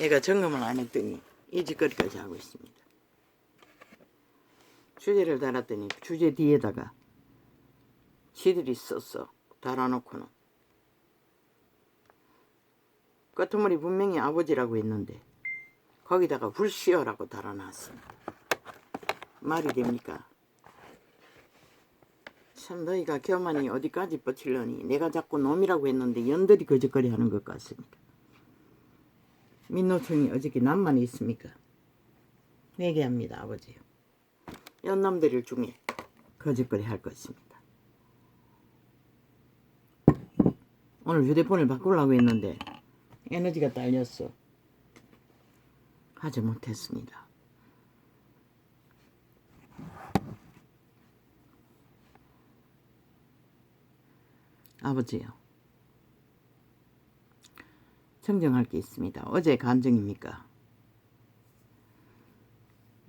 얘가 점검을 안 했더니 이 짓거리까지 하고 있습니다. 주제를 달았더니 주제 뒤에다가 지들이 썼어. 달아놓고는 끄트머리 분명히 아버지라고 했는데 거기다가 불시어라고 달아놨습니다. 말이 됩니까? 참 너희가 교만이 어디까지 뻗치려니 내가 자꾸 놈이라고 했는데 연들이 거짓거리 하는 것 같습니다. 민노총이 어저께 남만 있습니까? 회개합니다. 아버지요. 연남들 중에 거짓거리 할 것입니다. 오늘 휴대폰을 바꾸려고 했는데 에너지가 딸렸어. 하지 못했습니다. 아버지요. 청정할 게 있습니다. 어제 간증입니까?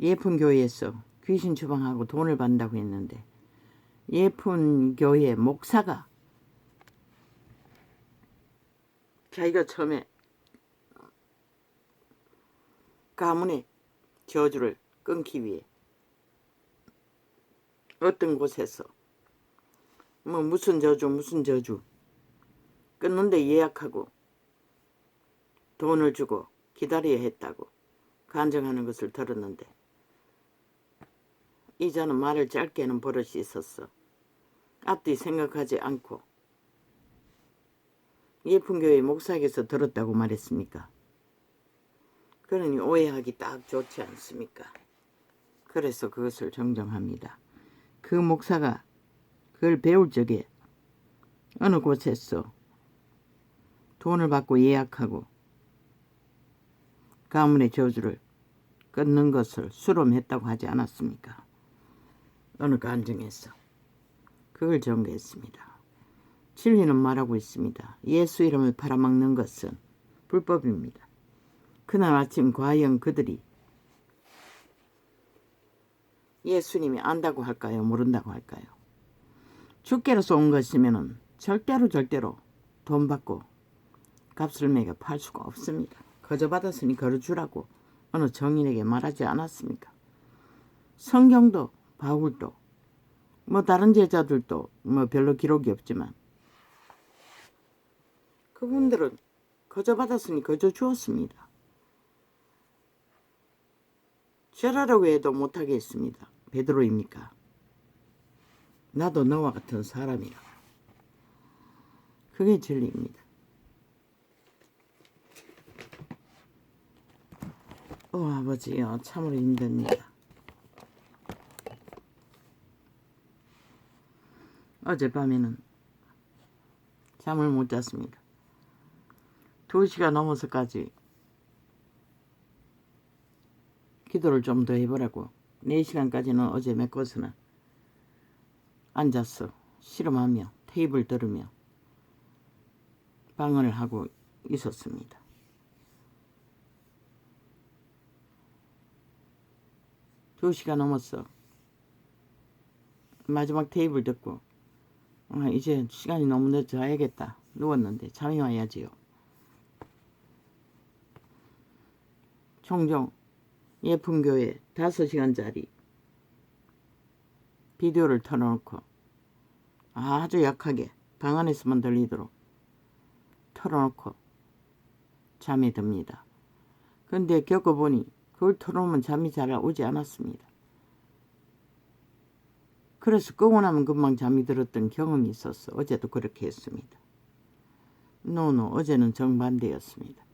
예쁜 교회에서 귀신 추방하고 돈을 받는다고 했는데 예쁜 교회 목사가 자기가 처음에 가문의 저주를 끊기 위해 어떤 곳에서 무슨 저주 끊는데 예약하고 돈을 주고 기다려야 했다고 간증하는 것을 들었는데 이자는 말을 짧게 하는 버릇이 있었어. 앞뒤 생각하지 않고 예쁜 교회 목사에게서 들었다고 말했습니까? 그러니 오해하기 딱 좋지 않습니까? 그래서 그것을 정정합니다. 그 목사가 그걸 배울 적에 어느 곳에서 돈을 받고 예약하고 가문의 저주를 끊는 것을 수렴했다고 하지 않았습니까? 어느 간증에서 그걸 전개했습니다. 진리는 말하고 있습니다. 예수 이름을 팔아먹는 것은 불법입니다. 그날 아침 과연 그들이 예수님이 안다고 할까요? 모른다고 할까요? 주께로서 온 것이면 절대로 돈 받고 값을 매겨 팔 수가 없습니다. 거저 받았으니 거저주라고 어느 정인에게 말하지 않았습니까? 성경도 바울도 다른 제자들도 별로 기록이 없지만 그분들은 거저 받았으니 거저 주었습니다. 절하라고 해도 못하게 했습니다. 베드로입니까? 나도 너와 같은 사람이라. 그게 진리입니다. 아버지요, 참으로 힘듭니다. 어젯밤에는 잠을 못 잤습니다. 2시가 넘어서까지 기도를 좀 더 해보라고 4시간까지는 어제 메꿔서는 앉아서 씨름하며 테이블 들으며 방언을 하고 있었습니다. 두 시가 넘었어. 마지막 테이블 듣고 이제 시간이 너무 늦어 자야겠다. 누웠는데 잠이 와야지요. 종종 예쁜 교회 5시간짜리 비디오를 틀어놓고 아주 약하게 방 안에서만 들리도록 틀어놓고 잠이 듭니다. 근데 겪어보니 그걸 틀어놓으면 잠이 잘 오지 않았습니다. 그래서 끄고 나면 금방 잠이 들었던 경험이 있었어. 어제도 그렇게 했습니다. 노노, 어제는 정반대였습니다.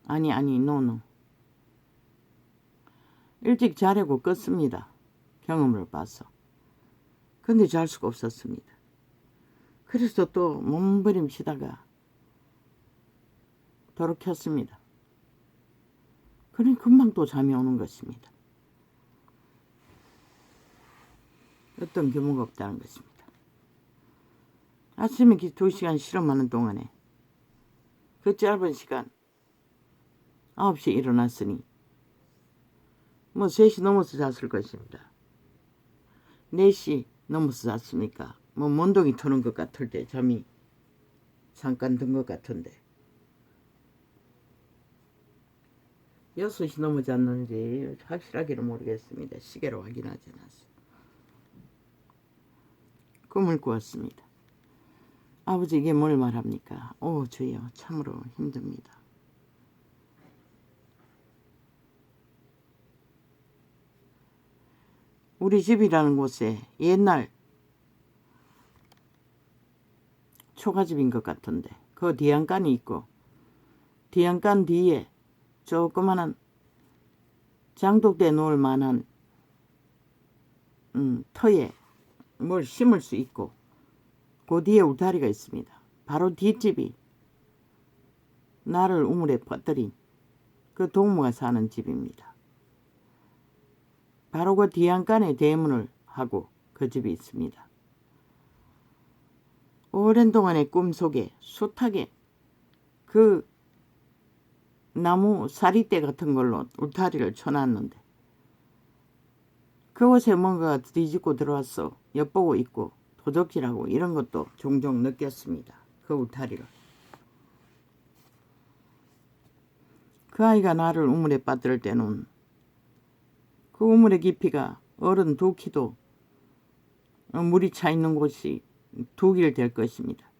아니, 노노. 일찍 자려고 껐습니다. 경험을 봐서. 근데 잘 수가 없었습니다. 그래서 또 몸부림치다가 도로 켰습니다. 그러니 금방 또 잠이 오는 것입니다. 어떤 규모가 없다는 것입니다. 아침에 2시간 실험하는 동안에 그 짧은 시간 9시에 일어났으니 3시 넘어서 잤을 것입니다. 4시 넘어서 잤습니까? 먼동이 트는 것 같을 때 잠이 잠깐 든 것 같은데 6시 넘어지 않는지 확실하게는 모르겠습니다. 시계로 확인하지 않았어요. 꿈을 꾸었습니다. 아버지 이게 뭘 말합니까? 오 주여 참으로 힘듭니다. 우리 집이라는 곳에 옛날 초가집인 것 같은데 그 뒤안간이 있고 뒤안간 뒤에 조그마한 장독대 놓을 만한 터에 뭘 심을 수 있고 그 뒤에 울타리가 있습니다. 바로 뒷집이 나를 우물에 퍼뜨린 그 동무가 사는 집입니다. 바로 그 뒤안간에 대문을 하고 그 집이 있습니다. 오랜 동안의 꿈속에 숱하게 그 나무 사리대 같은 걸로 울타리를 쳐놨는데 그곳에 뭔가가 뒤집고 들어와서 엿보고 있고 도적질하고 이런 것도 종종 느꼈습니다. 그 울타리를. 그 아이가 나를 우물에 빠뜨릴 때는 그 우물의 깊이가 어른 2키도 물이 차 있는 곳이 2길 될 것입니다.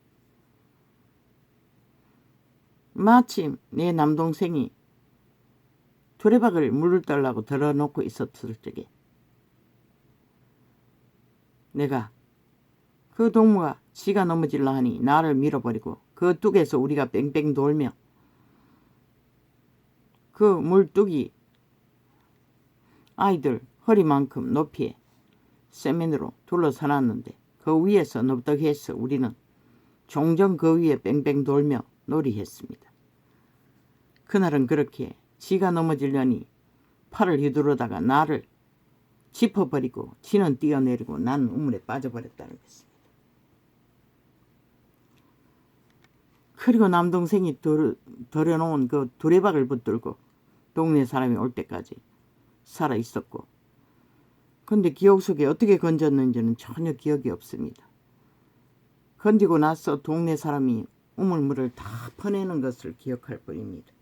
마침 내 남동생이 두레박을 물을 떨라고 들어놓고 있었을 적에 내가 그 동무가 지가 넘어질라 하니 나를 밀어버리고 그 뚝에서 우리가 뺑뺑 돌며 그 물뚝이 아이들 허리만큼 높이에 세면으로 둘러서놨는데 그 위에서 넙덕해서 우리는 종종 그 위에 뺑뺑 돌며 놀이했습니다. 그날은 그렇게 지가 넘어지려니 팔을 휘두르다가 나를 짚어버리고 지는 뛰어내리고 난 우물에 빠져버렸다는 것입니다. 그리고 남동생이 덜어놓은 그 두레박을 붙들고 동네 사람이 올 때까지 살아 있었고 근데 기억 속에 어떻게 건졌는지는 전혀 기억이 없습니다. 건지고 나서 동네 사람이 우물물을 다 퍼내는 것을 기억할 뿐입니다.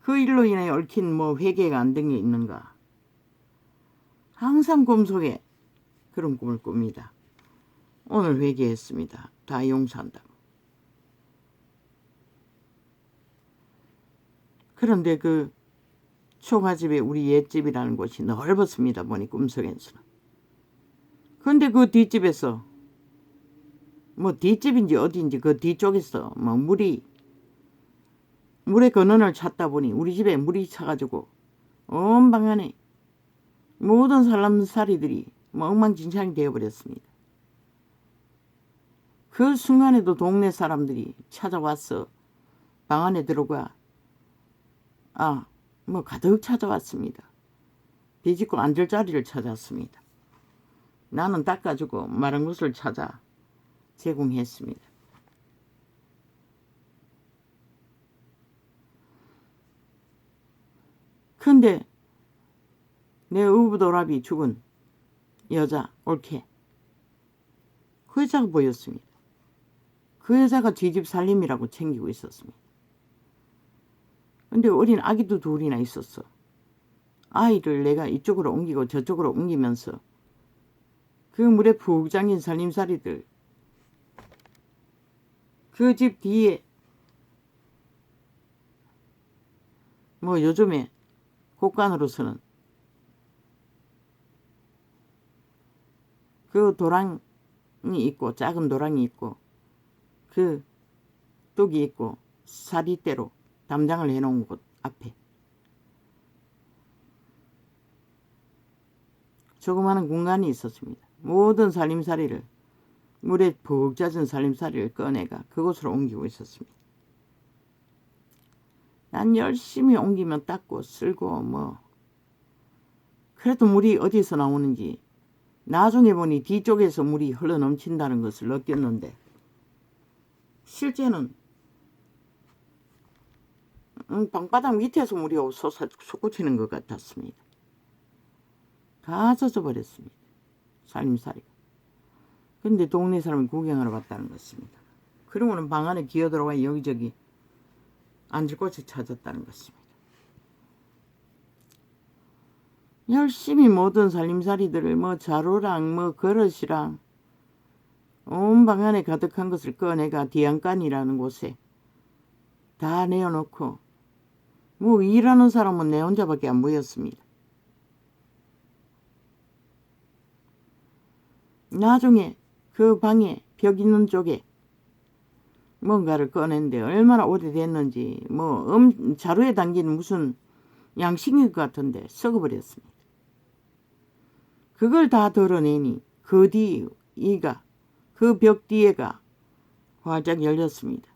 그 일로 인해 얽힌 회개가 안 된 게 있는가. 항상 꿈속에 그런 꿈을 꿉니다. 오늘 회개했습니다. 다 용서한다고. 그런데 그 초가집에 우리 옛집이라는 곳이 넓었습니다. 보니 꿈속에서는. 그런데 그 뒷집에서 뒷집인지 어디인지 그 뒤쪽에서 물의 근원을 찾다 보니 우리 집에 물이 차가지고 온 방 안에 모든 사람살이들이 엉망진창이 되어버렸습니다. 그 순간에도 동네 사람들이 찾아와서 방 안에 들어가 가득 찾아왔습니다. 비집고 앉을 자리를 찾았습니다. 나는 닦아주고 마른 것을 찾아 제공했습니다. 근데 내 의붓오라비 죽은 여자 옳게 그 여자가 보였습니다. 그 여자가 뒤집 살림이라고 챙기고 있었습니다. 근데 어린 아기도 2이나 있었어. 아이를 내가 이쪽으로 옮기고 저쪽으로 옮기면서 그 물에 푹 잠긴 살림살이들 그 집 뒤에 요즘에 곳간으로서는 그 도랑이 있고 작은 도랑이 있고 그 뚝이 있고 사리대로 담장을 해놓은 곳 앞에 조그마한 공간이 있었습니다. 모든 살림살이를 물에 푹 젖은 살림살이를 꺼내가 그곳으로 옮기고 있었습니다. 난 열심히 옮기면 닦고 쓸고 그래도 물이 어디서 나오는지 나중에 보니 뒤쪽에서 물이 흘러넘친다는 것을 느꼈는데 실제는 방바닥 밑에서 물이 솟구치는 것 같았습니다. 다 젖어버렸습니다. 살림살이가. 근데 동네 사람이 구경하러 갔다는 것입니다. 그러고는 방 안에 기어들어가 여기저기 앉을 곳을 찾았다는 것입니다. 열심히 모든 살림살이들을 뭐 자루랑 뭐 그릇이랑 온 방 안에 가득한 것을 꺼내가 뒤안간이라는 곳에 다 내어놓고 뭐 일하는 사람은 내 혼자밖에 안 보였습니다. 나중에 그 방에 벽 있는 쪽에 뭔가를 꺼냈는데 얼마나 오래됐는지 뭐 자루에 담긴 무슨 양식인 것 같은데 썩어버렸습니다. 그걸 다 덜어내니 그 뒤 이가 그 벽 뒤에가 활짝 열렸습니다.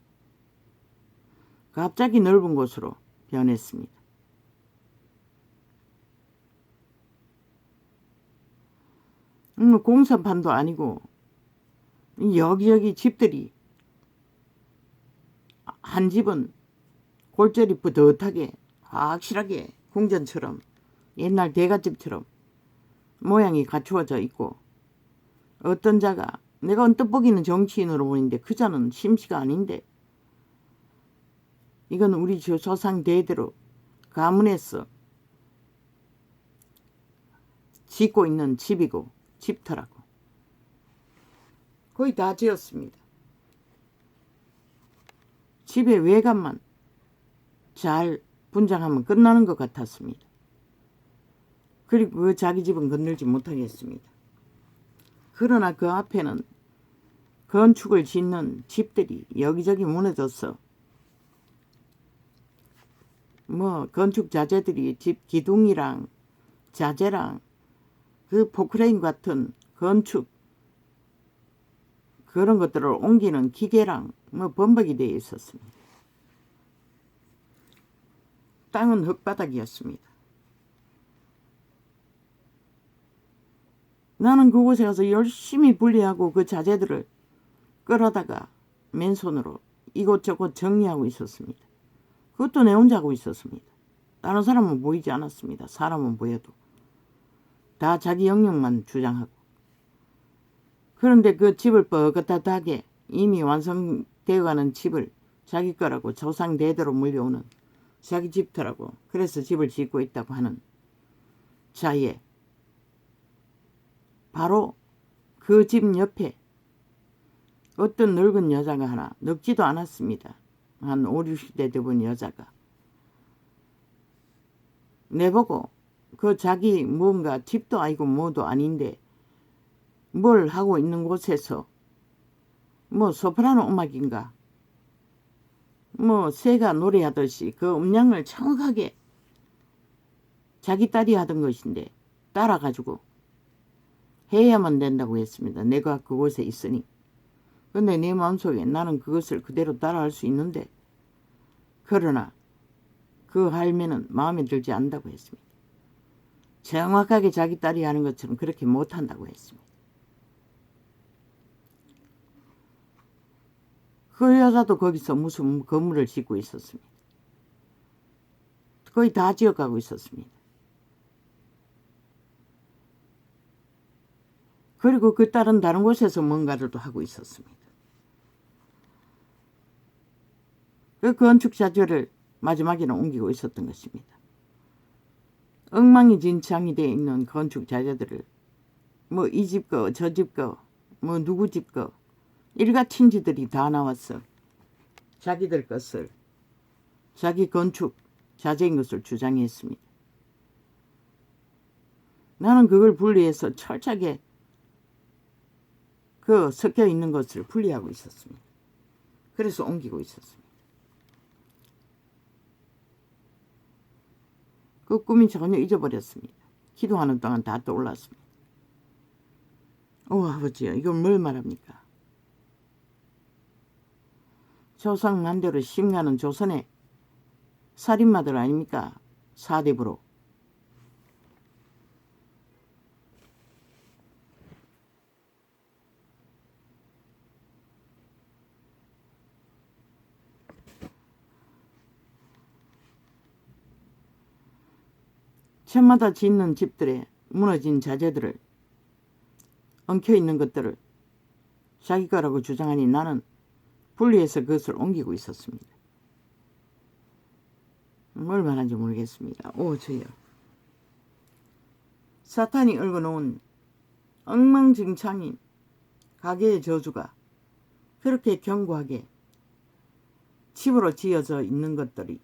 갑자기 넓은 곳으로 변했습니다. 공사판도 아니고 여기저기 집들이 한 집은 골절이 뿌듯하게 확실하게 궁전처럼 옛날 대갓집처럼 모양이 갖추어져 있고 어떤 자가 내가 언뜻 보기는 정치인으로 보이는데 그 자는 심씨가 아닌데 이건 우리 조상 대대로 가문에서 짓고 있는 집이고 집터라고 거의 다 지었습니다. 집의 외관만 잘 분장하면 끝나는 것 같았습니다. 그리고 그 자기 집은 건들지 못하겠습니다. 그러나 그 앞에는 건축을 짓는 집들이 여기저기 무너져서 뭐 건축 자재들이 집 기둥이랑 자재랑 그 포크레인 같은 건축 그런 것들을 옮기는 기계랑 뭐 범벅이 되어 있었습니다. 땅은 흙바닥이었습니다. 나는 그곳에 가서 열심히 분리하고 그 자재들을 끌어다가 맨손으로 이곳저곳 정리하고 있었습니다. 그것도 내 혼자 하고 있었습니다. 다른 사람은 보이지 않았습니다. 사람은 보여도. 다 자기 영역만 주장하고. 그런데 그 집을 뻣뻣하게 이미 완성되어가는 집을 자기 거라고 조상 대대로 물려오는 자기 집터라고 그래서 집을 짓고 있다고 하는 자에 바로 그 집 옆에 어떤 늙은 여자가 하나 늙지도 않았습니다. 한 5, 60대 되본 여자가 내보고 그 자기 뭔가 집도 아니고 뭐도 아닌데 뭘 하고 있는 곳에서 뭐 소프라노 음악인가 뭐 새가 노래하듯이 그 음량을 정확하게 자기 딸이 하던 것인데 따라가지고 해야만 된다고 했습니다. 내가 그곳에 있으니. 근데 내 마음속에 나는 그것을 그대로 따라할 수 있는데 그러나 그 할매는 마음에 들지 않는다고 했습니다. 정확하게 자기 딸이 하는 것처럼 그렇게 못한다고 했습니다. 그 여자도 거기서 무슨 건물을 짓고 있었습니다. 거의 다 지어가고 있었습니다. 그리고 그 딸은 다른 곳에서 뭔가를 또 하고 있었습니다. 그 건축 자재를 마지막에는 옮기고 있었던 것입니다. 엉망진창이 되어 있는 건축 자재들을 뭐 이 집 거, 저 집 거, 뭐 누구 집 거, 일가 친지들이 다 나왔어. 자기들 것을, 자기 건축 자재인 것을 주장했습니다. 나는 그걸 분리해서 철저하게 그 섞여 있는 것을 분리하고 있었습니다. 그래서 옮기고 있었습니다. 그 꿈이 전혀 잊어버렸습니다. 기도하는 동안 다 떠올랐습니다. 아버지요, 이건 뭘 말합니까? 조상 만대로 심가는 조선의 살인마들 아닙니까? 사대부로. 층마다 짓는 집들의 무너진 자재들을 엉켜있는 것들을 자기 거라고 주장하니 나는 분리해서 그것을 옮기고 있었습니다. 뭘 말하는지 모르겠습니다. 오 주여. 사탄이 얽어놓은 엉망진창인 가계의 저주가 그렇게 견고하게 집으로 지어져 있는 것들이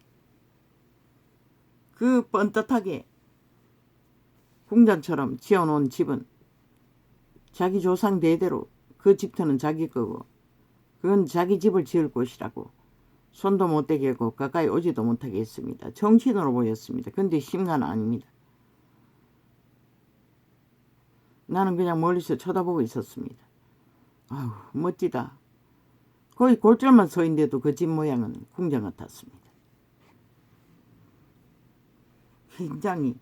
그 뻔떳하게 궁전처럼 지어놓은 집은 자기 조상 대대로 그 집터는 자기 거고 그건 자기 집을 지을 곳이라고 손도 못 대게 하고 가까이 오지도 못하게 했습니다. 정신으로 보였습니다. 근데 심간은 아닙니다. 나는 그냥 멀리서 쳐다보고 있었습니다. 아유 멋지다. 거의 골절만 서 있는데도 그 집 모양은 궁전 같았습니다. 굉장히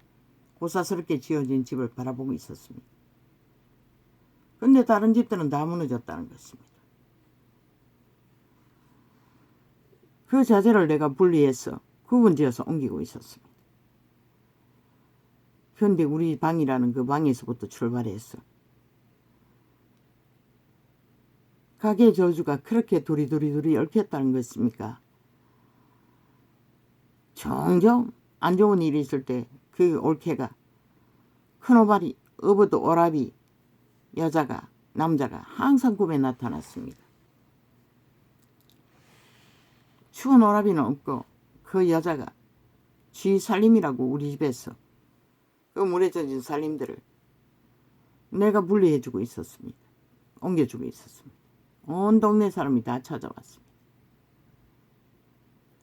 고사스럽게 지어진 집을 바라보고 있었습니다. 근데 다른 집들은 다 무너졌다는 것입니다. 그 자재를 내가 분리해서 구분지어서 옮기고 있었습니다. 그런데 우리 방이라는 그 방에서부터 출발해서 가게의 저주가 그렇게 도리도리 얽혔다는 것입니까? 종종 안 좋은 일이 있을 때 그 올케가 큰오발이 어부도 오라비 여자가 남자가 항상 꿈에 나타났습니다. 추운 오라비는 없고 그 여자가 쥐 살림이라고 우리 집에서 그 물에 젖은 살림들을 내가 분리해주고 있었습니다. 옮겨주고 있었습니다. 온 동네 사람이 다 찾아왔습니다.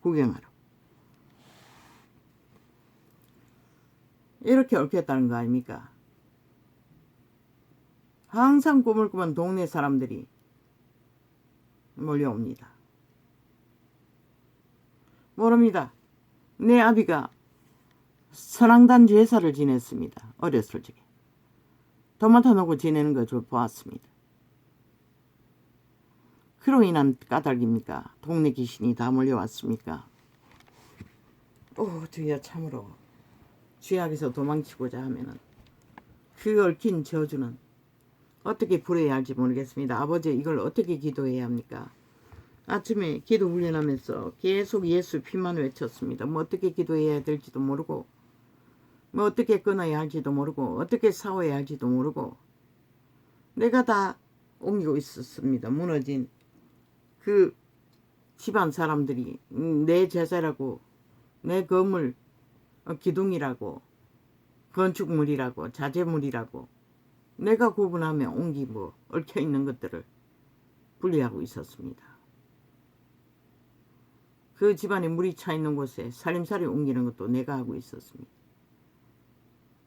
구경하러. 이렇게 얽혔다는 거 아닙니까? 항상 꿈을 꾸면 동네 사람들이 몰려옵니다. 모릅니다. 내 아비가 선앙단 제사를 지냈습니다. 어렸을 적에. 도맡아 놓고 지내는 거 저 보았습니다. 그로 인한 까닭입니까? 동네 귀신이 다 몰려왔습니까? 오 주여 참으로 죄악에서 도망치고자 하면은 그 얽힌 저주는 어떻게 풀어야 할지 모르겠습니다. 아버지 이걸 어떻게 기도해야 합니까? 아침에 기도 훈련하면서 계속 예수 피만 외쳤습니다. 뭐 어떻게 기도해야 될지도 모르고 뭐 어떻게 끊어야 할지도 모르고 어떻게 싸워야 할지도 모르고 내가 다 옮기고 있었습니다. 무너진 그 집안 사람들이 내 제자라고 내 건물 기둥이라고 건축물이라고 자재물이라고 내가 구분하며 옮기고 얽혀있는 것들을 분리하고 있었습니다. 그 집안에 물이 차 있는 곳에 살림살이 옮기는 것도 내가 하고 있었습니다.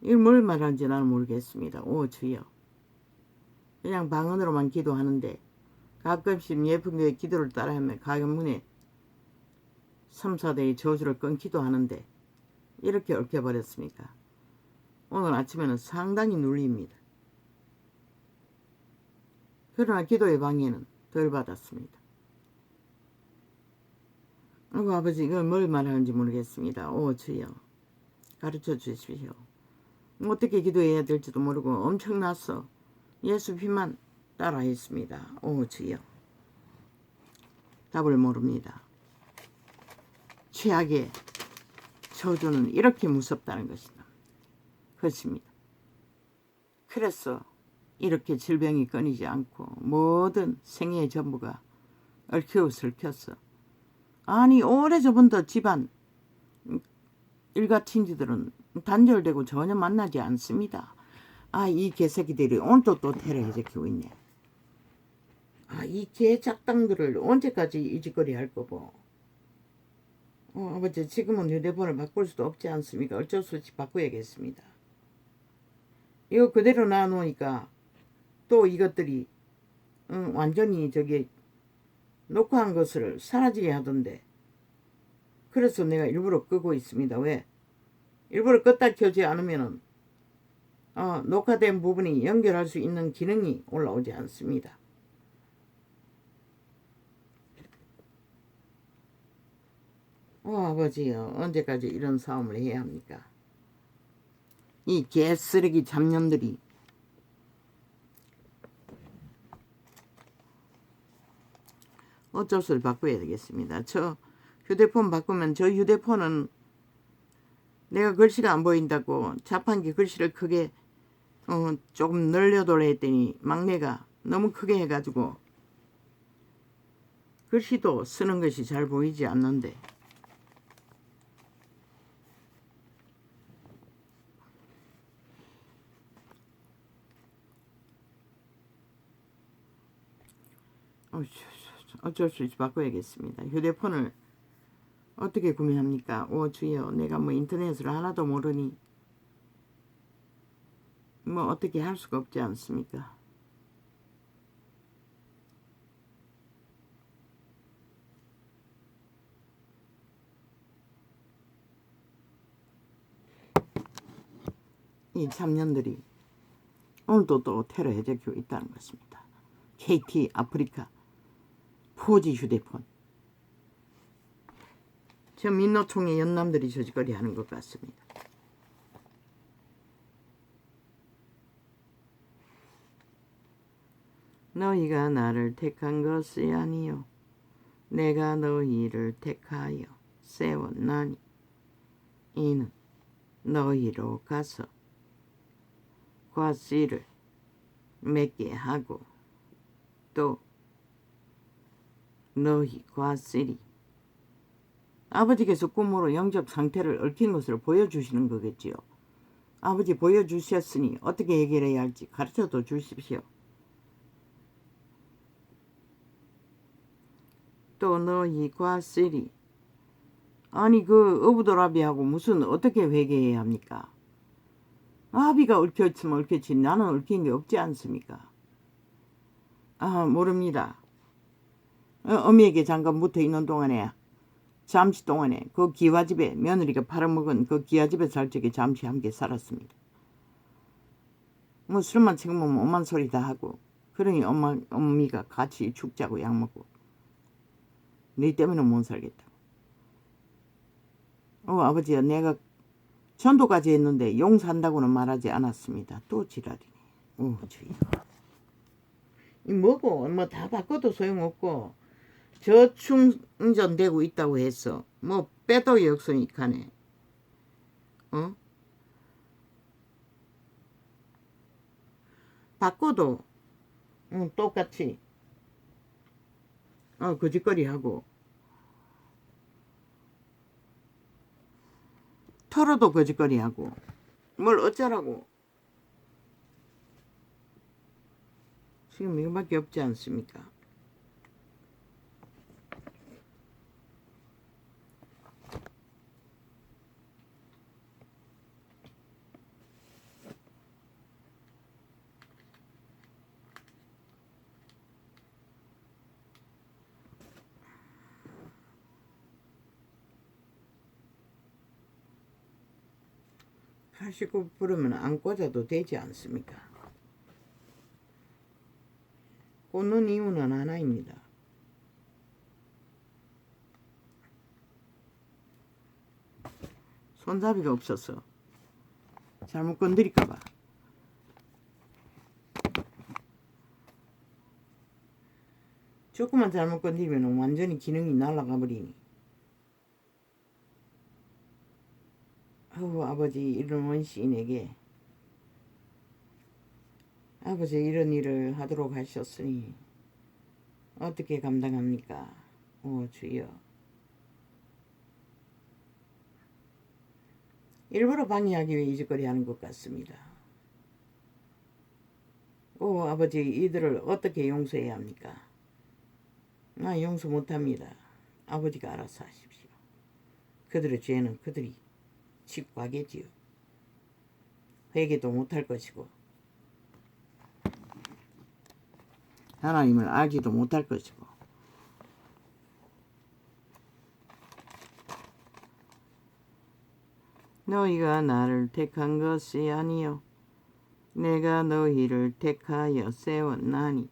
이걸 뭘 말하는지 나는 모르겠습니다. 오 주여. 그냥 방언으로만 기도하는데 가끔씩 예쁜 교회 기도를 따라하며 가문에 3, 4대의 저주를 끊기도 하는데 이렇게 얽혀버렸습니까? 오늘 아침에는 상당히 눌립니다. 그러나 기도의 방해는 덜 받았습니다. 아버지 이걸 뭘 말하는지 모르겠습니다. 오 주여 가르쳐 주십시오. 어떻게 기도해야 될지도 모르고 엄청나서 예수 피만 따라 했습니다. 오 주여 답을 모릅니다. 최악의 저주는 이렇게 무섭다는 것입니다. 그래서 이렇게 질병이 끊이지 않고 모든 생애의 전부가 얽혀서 아니 오래전부터 집안 일가친지들은 단절되고 전혀 만나지 않습니다. 아 이 개새끼들이 오늘도 또 테러 일으키고 있네. 아 이 개작당들을 언제까지 이 짓거리 할 거고. 아버지 지금은 휴대폰을 바꿀 수도 없지 않습니까? 어쩔 수 없이 바꿔야겠습니다. 이거 그대로 놔놓으니까 또 이것들이 완전히 저기 녹화한 것을 사라지게 하던데 그래서 내가 일부러 끄고 있습니다. 왜? 일부러 껐다 켜지 않으면은 녹화된 부분이 연결할 수 있는 기능이 올라오지 않습니다. 아버지요 언제까지 이런 싸움을 해야 합니까? 이 개쓰레기 잡년들이 어쩔 수 없이 바꿔야 되겠습니다. 저 휴대폰 바꾸면 저 휴대폰은 내가 글씨가 안 보인다고 자판기 글씨를 크게 조금 늘려달라 했더니 막내가 너무 크게 해가지고 글씨도 쓰는 것이 잘 보이지 않는데 어쩔 수 없이 바꿔야겠습니다. 휴대폰을 어떻게 구매합니까? 오 주여, 내가 뭐 인터넷을 하나도 모르니 뭐 어떻게 할 수가 없지 않습니까? 이 참년들이 오늘도 또 테러 해적기고 있다는 것입니다. KT 아프리카 4G 휴대폰. 저 민노총의 연남들이 저짓거리 하는 것 같습니다. 너희가 나를 택한 것이 아니요 내가 너희를 택하여 세웠나니 이는 너희로 가서 과씨를 맺게 하고 또 너희 과실이 아버지께서 꿈으로 영접 상태를 얽힌 것을 보여주시는 거겠지요. 아버지 보여주셨으니 어떻게 해결해야 할지 가르쳐도 주십시오. 또 너희 과실이 아니 그 어부도라비하고 무슨 어떻게 회개해야 합니까? 아비가 얽혀있으면 얽혀있지 나는 얽힌 게 없지 않습니까? 아 모릅니다. 어미에게 잠깐 붙어있는 동안에 잠시 동안에 그 기와집에 며느리가 팔아먹은 그 기와집에 살 적에 잠시 함께 살았습니다. 뭐 술만 지금은 오만 소리 다 하고 그러니 어미가 같이 죽자고 약 먹고 네 때문에 못 살겠다. 아버지야 내가 전도까지 했는데 용 산다고는 말하지 않았습니다. 또 지랄이네. 주여. 이 뭐고 뭐 다 바꿔도 소용없고 저충전되고 있다고 해서 뭐 빼도 역선이 가네. 바꿔도 똑같이 거짓거리 하고 털어도 거짓거리 하고 뭘 어쩌라고. 지금 이거밖에 없지 않습니까? 팔십구 부르면 안 꽂아도 되지 않습니까? 꽂는 이유는 하나입니다. 손잡이가 없어서 잘못 건드릴까봐. 조금만 잘못 건드리면 완전히 기능이 날아가 버리니. 아버지 이런 원시인에게 아버지 이런 일을 하도록 하셨으니 어떻게 감당합니까? 주여. 일부러 방해하기 위해 이 짓거리 하는 것 같습니다. 아버지 이들을 어떻게 용서해야 합니까? 나 용서 못합니다. 아버지가 알아서 하십시오. 그들의 죄는 그들이 짓고 하겠지요. 회개도 못할 것이고 하나님을 알지도 못할 것이고 너희가 나를 택한 것이 아니요 내가 너희를 택하여 세웠나니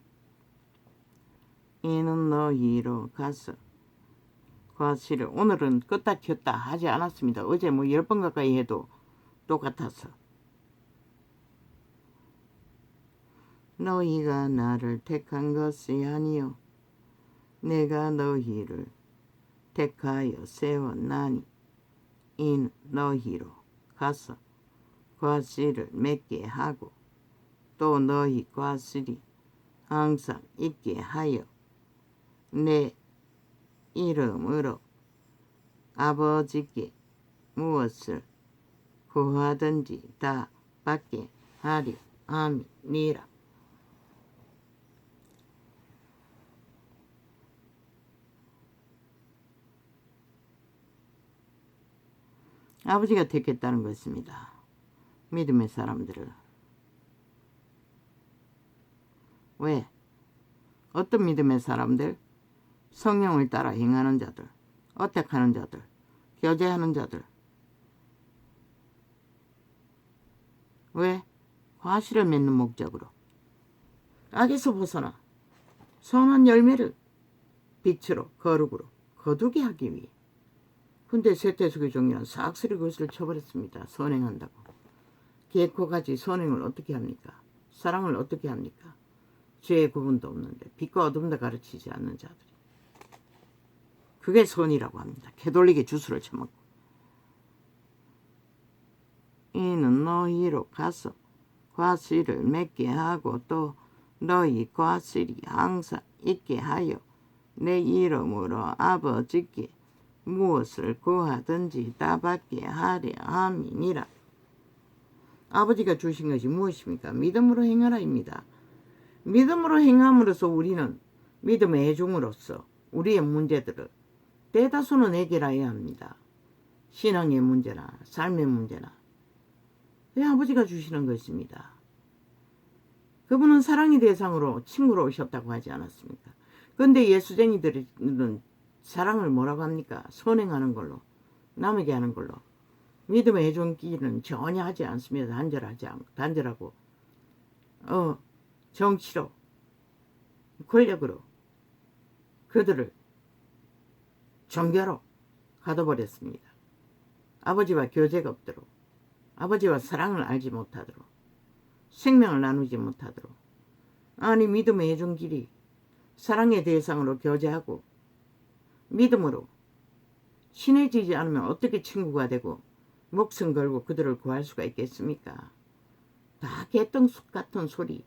이는 너희로 가서 과실을 오늘은 껐다 켰다 하지 않았습니다. 어제 뭐 10번 가까이 해도 똑같아서 너희가 나를 택한 것이 아니요 내가 너희를 택하여 세웠나니 인 너희로 가서 과실을 맺게 하고 또 너희 과실이 항상 있게 하여 내 이름으로 아버지께 무엇을 구하든지 다 받게 하려 함이니라. 아버지가 택했다는 것입니다. 믿음의 사람들을. 왜? 어떤 믿음의 사람들? 성령을 따라 행하는 자들, 어택하는 자들, 교제하는 자들. 왜? 과실을 맺는 목적으로. 악에서 벗어나 선한 열매를 빛으로 거룩으로 거두게 하기 위해. 근데 세태속의 종이란 싹쓸이 그것을 쳐버렸습니다. 선행한다고. 개코같이 선행을 어떻게 합니까? 사랑을 어떻게 합니까? 죄의 구분도 없는데 빛과 어둠도 가르치지 않는 자들이. 그게 선이라고 합니다. 개돌리게 주스를 쳐먹고. 이는 너희로 가서 과실을 맺게 하고 또 너희 과실이 항상 있게 하여 내 이름으로 아버지께 무엇을 구하든지 다 받게 하려 함이니라. 아버지가 주신 것이 무엇입니까? 믿음으로 행하라입니다. 믿음으로 행함으로써 우리는 믿음의 애종으로서 우리의 문제들을 대다수는 해결해야 합니다. 신앙의 문제나 삶의 문제나. 왜 아버지가 주시는 것입니다. 그분은 사랑의 대상으로 친구로 오셨다고 하지 않았습니까? 그런데 예수쟁이들은 사랑을 뭐라고 합니까? 선행하는 걸로, 남에게 하는 걸로. 믿음의 해종기는 전혀 하지 않습니다. 단절하고 정치로, 권력으로 그들을 종교로 가둬버렸습니다. 아버지와 교제가 없도록, 아버지와 사랑을 알지 못하도록, 생명을 나누지 못하도록. 아니 믿음의 해종길이 사랑의 대상으로 교제하고 믿음으로 친해지지 않으면 어떻게 친구가 되고 목숨 걸고 그들을 구할 수가 있겠습니까? 다 개똥쑥 같은 소리,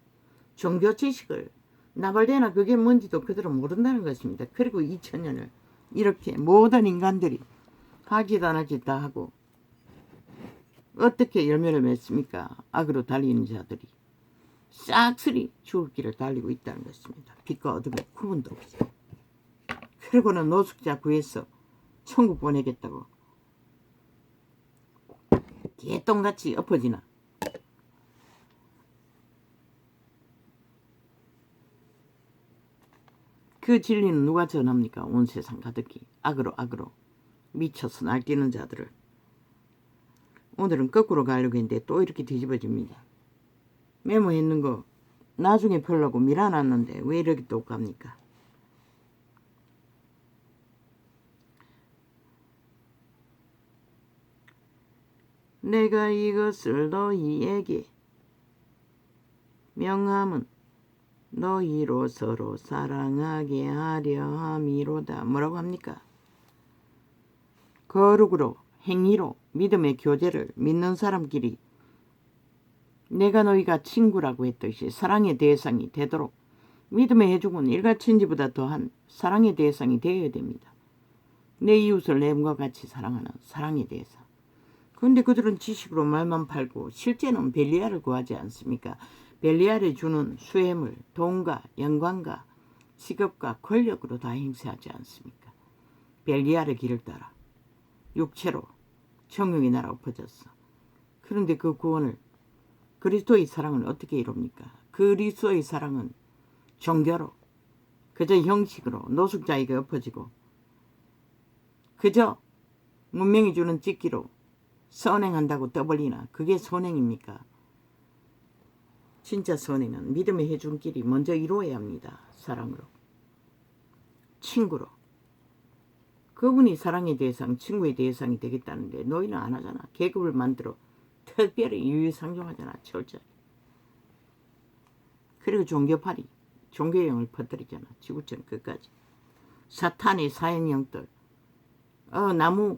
종교 지식을 나발대나 그게 뭔지도 그들은 모른다는 것입니다. 그리고 2000년을 이렇게 모든 인간들이 하지도 다 하고 어떻게 열매를 맺습니까? 악으로 달리는 자들이 싹쓸이 죽을 길을 달리고 있다는 것입니다. 빛과 어둠의 구분도 없어요. 그리고는 노숙자 구해서 천국 보내겠다고 개똥같이 엎어지나. 그 진리는 누가 전합니까? 온 세상 가득히 악으로 미쳐서 날뛰는 자들을. 오늘은 거꾸로 가려고 했는데 또 이렇게 뒤집어집니다. 메모했는 거 나중에 펴려고 밀어놨는데 왜 이렇게 또 갑니까? 내가 이것을 너희에게 명함은 너희로 서로 사랑하게 하려 함이로다. 뭐라고 합니까? 거룩으로 행위로 믿음의 교제를 믿는 사람끼리 내가 너희가 친구라고 했듯이 사랑의 대상이 되도록 믿음의 해중은 일가천지보다 더한 사랑의 대상이 되어야 됩니다. 내 이웃을 내 몸과 같이 사랑하는 사랑의 대상. 그런데 그들은 지식으로 말만 팔고 실제는 벨리알을 구하지 않습니까? 벨리알이 주는 수혜물, 돈과 영광과 직업과 권력으로 다 행세하지 않습니까? 벨리알의 길을 따라 육체로 정욕의 나라 엎어졌어. 그런데 그 구원을 그리스도의 사랑을 어떻게 이룹니까? 그리스도의 사랑은 종교로 그저 형식으로 노숙자에게 엎어지고 그저 문명이 주는 찍기로 선행한다고 떠벌리나 그게 선행입니까? 진짜 선행은 믿음의 해준길이 먼저 이루어야 합니다. 사랑으로, 친구로. 그분이 사랑의 대상, 친구의 대상이 되겠다는데 너희는 안 하잖아. 계급을 만들어 특별히 유유상종하잖아. 철저히. 그리고 종교파리, 종교형을 퍼뜨리잖아. 지구촌 끝까지. 사탄의 사행형들, 나무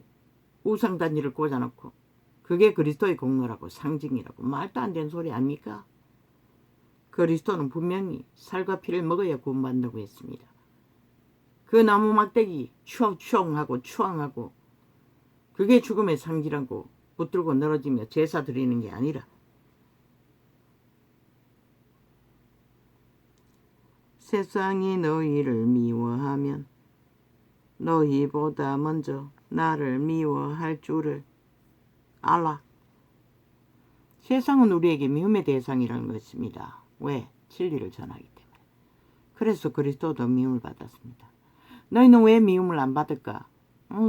우상단지를 꽂아놓고 그게 그리스도의 공로라고 상징이라고 말도 안 되는 소리 아닙니까? 그리스도는 분명히 살과 피를 먹어야 구원받는다고 했습니다. 그 나무 막대기 추앙하고 그게 죽음의 상징이라고 붙들고 늘어지며 제사 드리는 게 아니라 세상이 너희를 미워하면 너희보다 먼저 나를 미워할 줄을 알라. 세상은 우리에게 미움의 대상이라는 것입니다. 왜? 진리를 전하기 때문에. 그래서 그리스도도 미움을 받았습니다. 너희는 왜 미움을 안 받을까?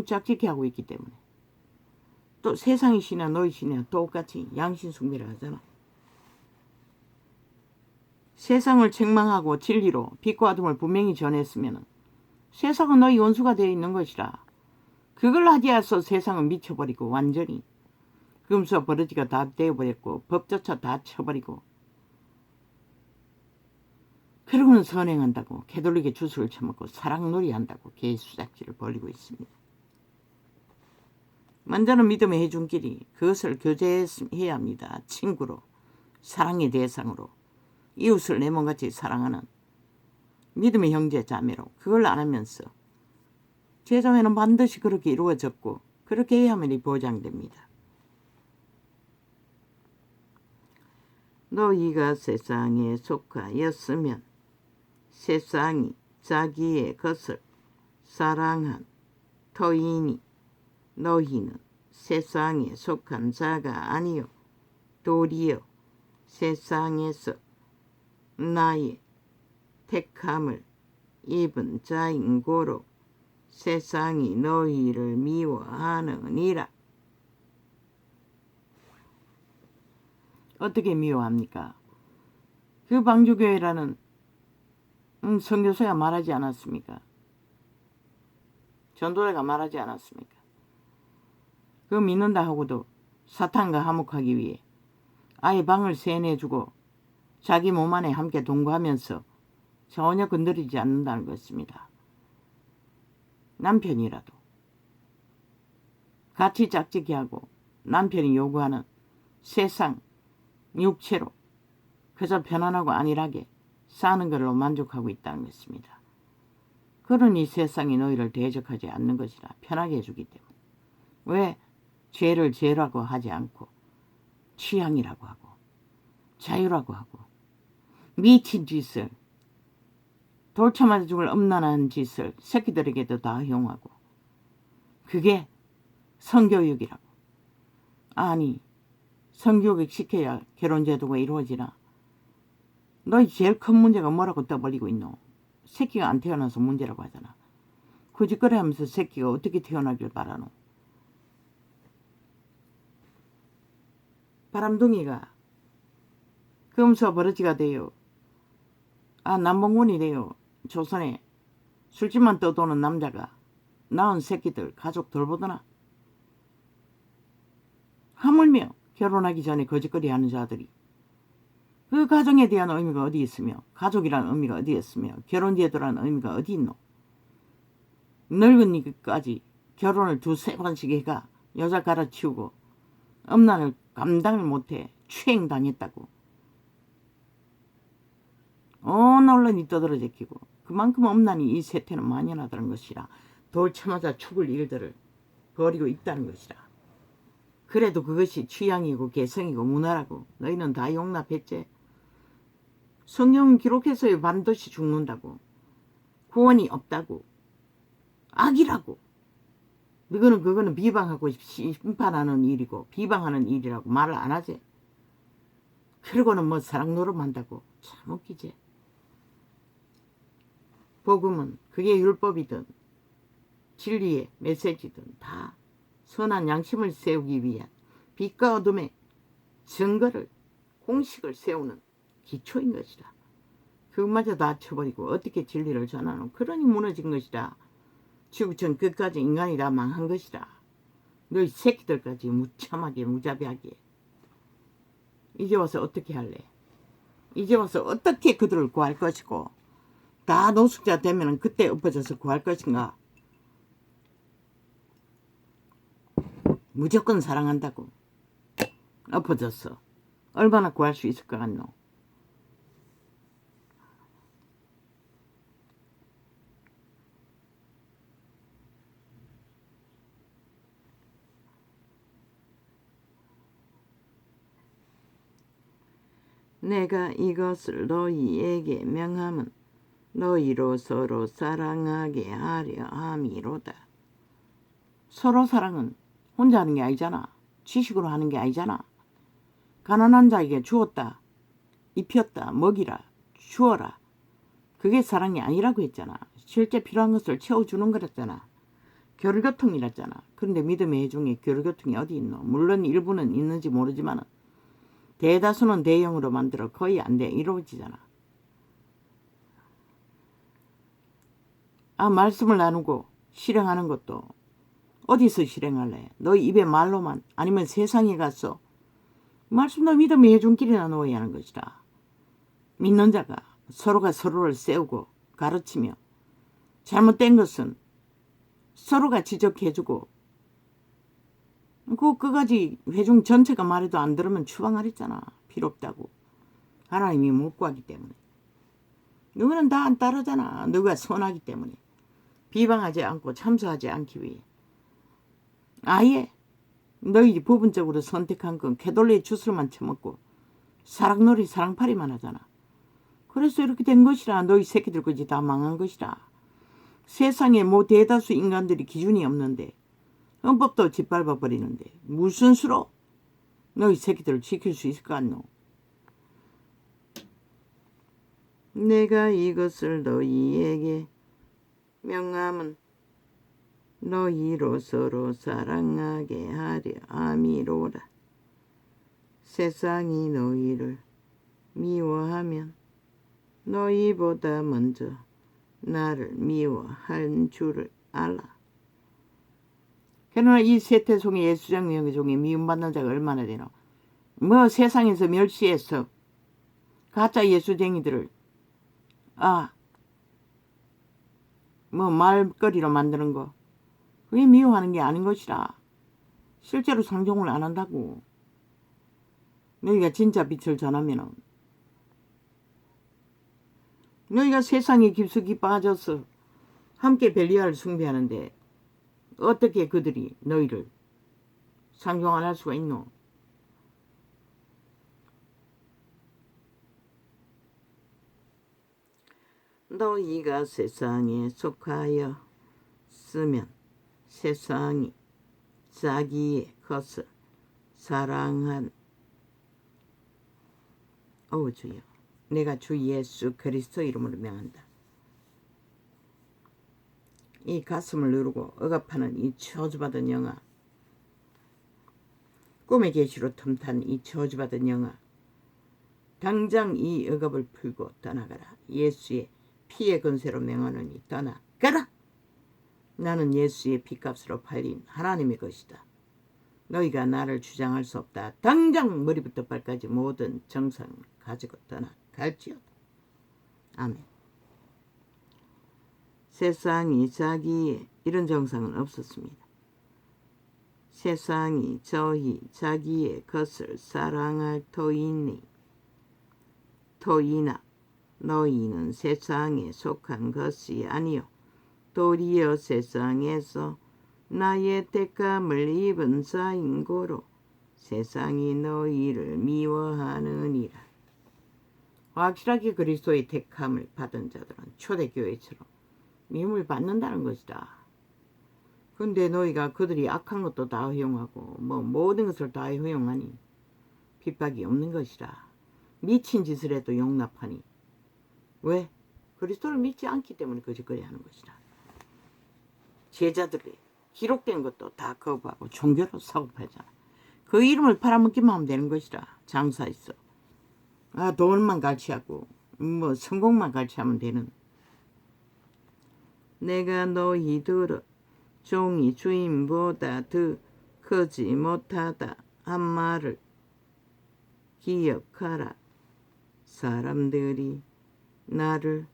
짝짓기 하고 있기 때문에. 또 세상의 신이나 너희 신이나 똑같이 양신 숭배를 하잖아. 세상을 책망하고 진리로 빛과 어둠을 분명히 전했으면 세상은 너희 원수가 되어 있는 것이라. 그걸 하지 않아서 세상은 미쳐버리고 완전히 금수와 버러지가 다 되어버렸고 법조차 다 쳐버리고 그러고는 선행한다고 개돌리게 주술을 쳐먹고 사랑놀이 한다고 개수작질을 벌이고 있습니다. 먼저는 믿음의 해준끼리 그것을 교제해야 합니다. 친구로, 사랑의 대상으로, 이웃을 내 몸같이 사랑하는 믿음의 형제 자매로 그걸 안 하면서 제자회는 반드시 그렇게 이루어졌고 그렇게 해야만 보장됩니다. 너희가 세상에 속하였으면 세상이 자기의 것을 사랑한 터이니 너희는 세상에 속한 자가 아니요 도리어 세상에서 나의 택함을 입은 자인 고로 세상이 너희를 미워하느니라. 어떻게 미워합니까? 그 방주교회라는 선교사가 말하지 않았습니까? 전도자가 말하지 않았습니까? 그거 믿는다 하고도 사탄과 화목하기 위해 아예 방을 세뇌주고 자기 몸 안에 함께 동거하면서 전혀 건드리지 않는다는 것입니다. 남편이라도 같이 짝짓기 하고 남편이 요구하는 세상 육체로 그저 편안하고 안일하게 사는 걸로 만족하고 있다는 것입니다. 그러니 세상이 너희를 대적하지 않는 것이라 편하게 해주기 때문에. 왜? 죄를 죄라고 하지 않고 취향이라고 하고 자유라고 하고 미친 짓을 돌쳐맞아 죽을 엄난한 짓을 새끼들에게도 다 허용하고 그게 성교육이라고. 아니 성교육 시켜야 결혼제도가 이루어지나. 너희 제일 큰 문제가 뭐라고 떠벌리고 있노? 새끼가 안 태어나서 문제라고 하잖아. 그 짓거리 하면서 새끼가 어떻게 태어나길 바라노? 바람둥이가 금수와 버러지가 되어 남봉군이 되어 조선에 술집만 떠도는 남자가 낳은 새끼들 가족 돌보더나. 하물며 결혼하기 전에 거짓거리 하는 자들이 그 가정에 대한 의미가 어디 있으며 가족이라는 의미가 어디 있으며 결혼제도라는 의미가 어디 있노? 늙은이까지 결혼을 2-3번씩 해가 여자 갈아치우고 엄난을 감당을 못해 추행당했다고. 온 언론이 떠들어제끼고 그만큼 엄난이 이 세태는 만연하다는 것이라. 돌쳐맞아 죽을 일들을 벌이고 있다는 것이라. 그래도 그것이 취향이고 개성이고 문화라고 너희는 다 용납했지. 성경은 기록해서요 반드시 죽는다고. 구원이 없다고. 악이라고. 그거는 비방하고 심판하는 일이고 비방하는 일이라고 말을 안 하지. 그러고는 뭐 사랑 노름한다고. 참 웃기지. 복음은 그게 율법이든 진리의 메시지든 다 선한 양심을 세우기 위한 빛과 어둠의 증거를 공식을 세우는 기초인 것이다. 그것마저 다 쳐버리고 어떻게 진리를 전하노? 그러니 무너진 것이다. 지구촌 끝까지 인간이 다 망한 것이다. 너희 새끼들까지 무참하게 무자비하게. 이제 와서 어떻게 할래? 이제 와서 어떻게 그들을 구할 것이고 다 노숙자 되면 그때 엎어져서 구할 것인가? 무조건 사랑한다고 엎어졌어. 얼마나 구할 수 있을 것 같노? 내가 이것을 너희에게 명함은 너희로 서로 사랑하게 하려 함이로다. 서로 사랑은 혼자 하는 게 아니잖아. 지식으로 하는 게 아니잖아. 가난한 자에게 주었다, 입혔다, 먹이라, 주어라. 그게 사랑이 아니라고 했잖아. 실제 필요한 것을 채워주는 거랬잖아. 교류교통이랬잖아. 그런데 믿음의 해중에 교류교통이 어디 있노? 물론 일부는 있는지 모르지만 대다수는 대형으로 만들어 거의 안 돼. 이루어지잖아. 말씀을 나누고 실행하는 것도 어디서 실행할래? 너희 입에 말로만 아니면 세상에 가서 말씀도 믿음의 해중길이나 놓아야 하는 것이다. 믿는 자가 서로가 서로를 세우고 가르치며 잘못된 것은 서로가 지적해주고 그까지 회중 전체가 말해도 안 들으면 추방하랬잖아. 필요 없다고. 하나님이 못 구하기 때문에. 너희는 다 안 따르잖아. 너희가 선하기 때문에. 비방하지 않고 참소하지 않기 위해. 아예 너희 부분적으로 선택한 건 캐돌레의 주스만 처먹고 사랑놀이 사랑팔이만 하잖아. 그래서 이렇게 된 것이라. 너희 새끼들 거지 다 망한 것이라. 세상에 뭐 대다수 인간들이 기준이 없는데 헌법도 짓밟아 버리는데 무슨 수로 너희 새끼들을 지킬 수 있을 것 같노? 내가 이것을 너희에게 명함은 너희로 서로 사랑하게 하려 함이로라. 세상이 너희를 미워하면 너희보다 먼저 나를 미워한 줄을 알아. 그러나 이 세태송이 예수장 명예종에 미움받는 자가 얼마나 되노? 뭐 세상에서 멸시해서 가짜 예수쟁이들을 뭐 말거리로 만드는 거 그게 미워하는 게 아닌 것이라. 실제로 상종을 안 한다고. 너희가 진짜 빛을 전하면은 너희가 세상에 깊숙이 빠져서 함께 벨리알을 숭배하는데 어떻게 그들이 너희를 상종 안 할 수가 있노? 너희가 세상에 속하여 쓰면 세상이 자기의 것을 사랑한 주여, 내가 주 예수 그리스도 이름으로 명한다. 이 가슴을 누르고 억압하는 이 저주받은 영아, 꿈의 계시로 틈탄 이 저주받은 영아, 당장 이 억압을 풀고 떠나가라. 예수의 피의 권세로 명하노니 떠나가라. 나는 예수의 피값으로 팔린 하나님의 것이다. 너희가 나를 주장할 수 없다. 당장 머리부터 발까지 모든 정상을 가지고 떠나갈지어다. 아멘. 세상이 자기의 이런 정상은 없었습니다. 세상이 저희 자기의 것을 사랑할 터이니 토이나 너희는 세상에 속한 것이 아니요 도리어 세상에서 나의 택함을 입은 자인 고로 세상이 너희를 미워하느니라. 확실하게 그리스도의 택함을 받은 자들은 초대교회처럼 미움을 받는다는 것이다. 근데 너희가 그들이 악한 것도 다 허용하고 모든 것을 다 허용하니 핍박이 없는 것이라. 미친 짓을 해도 용납하니. 왜? 그리스도를 믿지 않기 때문에 거짓거리 하는 것이다. 제자들이 기록된 것도 다 거부하고 종교로 사고팔잖아. 그 이름을 팔아먹기만 하면 되는 것이라. 장사했어. 돈만 갈취하고 성공만 갈취하면 되는. 내가 너희들을 종이 주인보다 더 크지 못하다 한 말을 기억하라. 사람들이 나를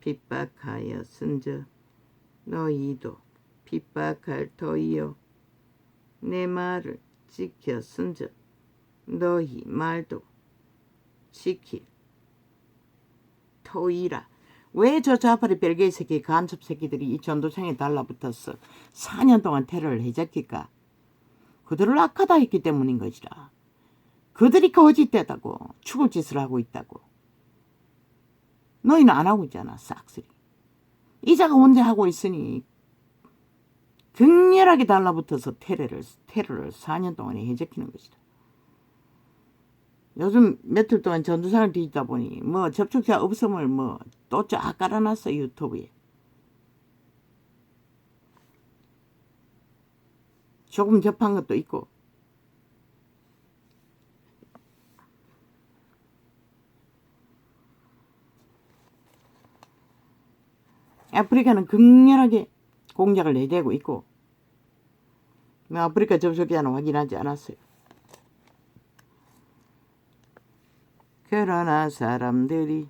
핍박하여 쓴저 너희도 핍박할 터이요 내 말을 지켜 쓴저 너희 말도 지킬 터이라. 왜 저 자파리 벨기에 새끼 간첩 새끼들이 이 전도창에 달라붙었어 4년 동안 테러를 해잡힐까? 그들을 악하다 했기 때문인 것이라. 그들이 거짓되다고 죽을 짓을 하고 있다고. 너희는 안 하고 있잖아. 싹쓸이. 이자가 혼자 하고 있으니 격렬하게 달라붙어서 테러를 4년 동안에 해적히는 것이다. 요즘 며칠 동안 전두상을 뒤집다 보니 뭐 접촉자 없음을 뭐 또 쫙 깔아놨어 유튜브에. 조금 접한 것도 있고. 아프리카는 극렬하게 공작을 내대고 있고 아프리카 접촉자는 확인하지 않았어요. 그러나 사람들이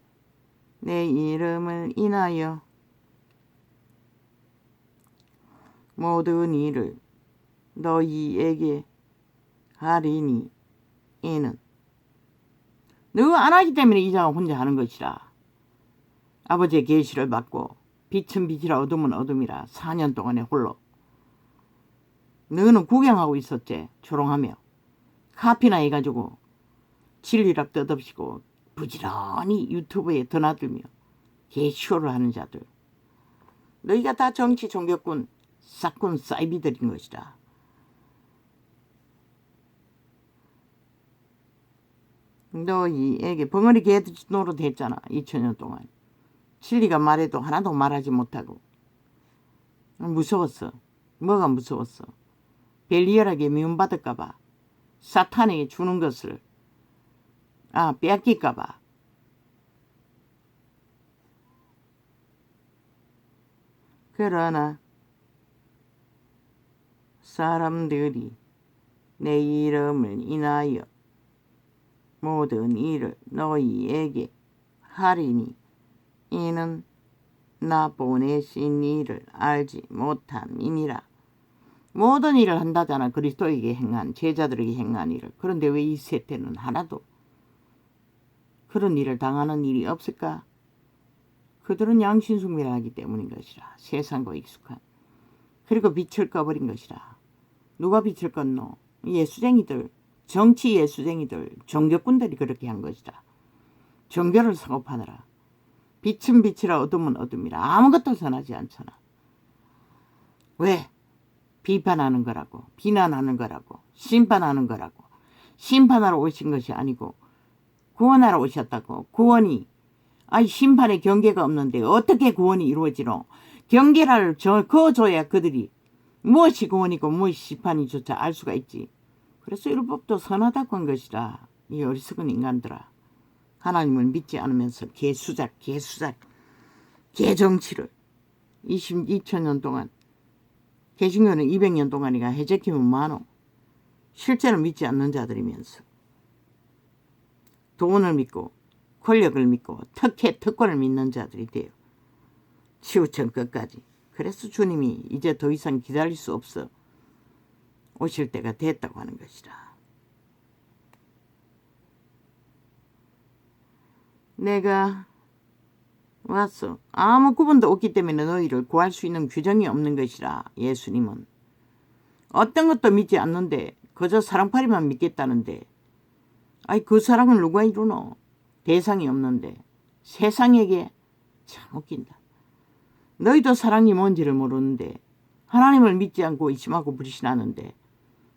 내 이름을 인하여 모든 일을 너희에게 하리니 이는 너가 안 하기 때문에 이자가 혼자 하는 것이라. 아버지의 계시를 받고 빛은 빛이라 어둠은 어둠이라 4년 동안에 홀로. 너는 구경하고 있었지. 조롱하며 카피나 해가지고 진리락 떠덮시고 부지런히 유튜브에 드나들며 개쇼를 하는 자들. 너희가 다 정치 종교꾼 싹군 사이비들인 것이다. 너희에게 벙어리 개 노릇 했잖아. 2000년 동안. 진리가 말해도 하나도 말하지 못하고. 무서웠어. 뭐가 무서웠어? 벨리얼하게 미움받을까봐. 사탄에게 주는 것을 빼앗길까봐. 그러나 사람들이 내 이름을 인하여 모든 일을 너희에게 하리니 이는 나 보내신 일을 알지 못함이니라. 모든 일을 한다잖아. 그리스도에게 행한 제자들에게 행한 일을. 그런데 왜 이 세대는 하나도 그런 일을 당하는 일이 없을까? 그들은 양심숭배를 하기 때문인 것이라. 세상과 익숙한. 그리고 빛을 꺼버린 것이라. 누가 빛을 껐노? 예수쟁이들, 정치 예수쟁이들, 종교꾼들이 그렇게 한 것이라. 종교를 성업하느라. 빛은 빛이라 어둠은 어둠이라. 아무것도 선하지 않잖아. 왜? 비판하는 거라고. 비난하는 거라고. 심판하는 거라고. 심판하러 오신 것이 아니고 구원하러 오셨다고. 구원이 심판의 경계가 없는데 어떻게 구원이 이루어지노? 경계를 그어줘야 그들이 무엇이 구원이고 무엇이 심판이조차 알 수가 있지. 그래서 율법도 선하다고 한 것이라. 이 어리석은 인간들아. 하나님을 믿지 않으면서 개수작, 개정치를 2000년 동안 개신교는 200년 동안이가 해적히면 많어. 실제로 믿지 않는 자들이면서 돈을 믿고 권력을 믿고 특권을 믿는 자들이 돼요. 치우쳐 끝까지. 그래서 주님이 이제 더 이상 기다릴 수 없어 오실 때가 됐다고 하는 것이라. 내가 왔어. 아무 구분도 없기 때문에 너희를 구할 수 있는 규정이 없는 것이라. 예수님은 어떤 것도 믿지 않는데 그저 사랑팔이만 믿겠다는데 그 사랑을 누가 이루노? 대상이 없는데. 세상에게 참 웃긴다. 너희도 사랑이 뭔지를 모르는데 하나님을 믿지 않고 의심하고 불신하는데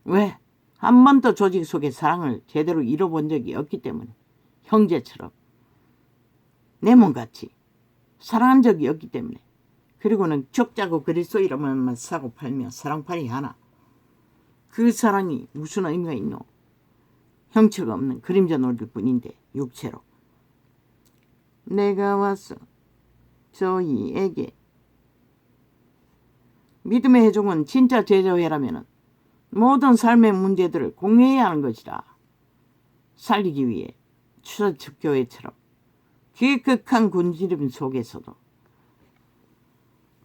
왜? 한 번도 조직 속에 사랑을 제대로 이뤄본 적이 없기 때문에. 형제처럼 내 몸같이 사랑한 적이 없기 때문에. 그리고는 죽자고 그리스도 이름만 사고 팔며 사랑팔이 하나. 그 사랑이 무슨 의미가 있노? 형체가 없는 그림자 놀일 뿐인데 육체로. 내가 와서 저희에게 믿음의 회중은 진짜 제자회라면 모든 삶의 문제들을 공유해야 하는 것이라. 살리기 위해 추서측교회처럼 기극한 군지름 속에서도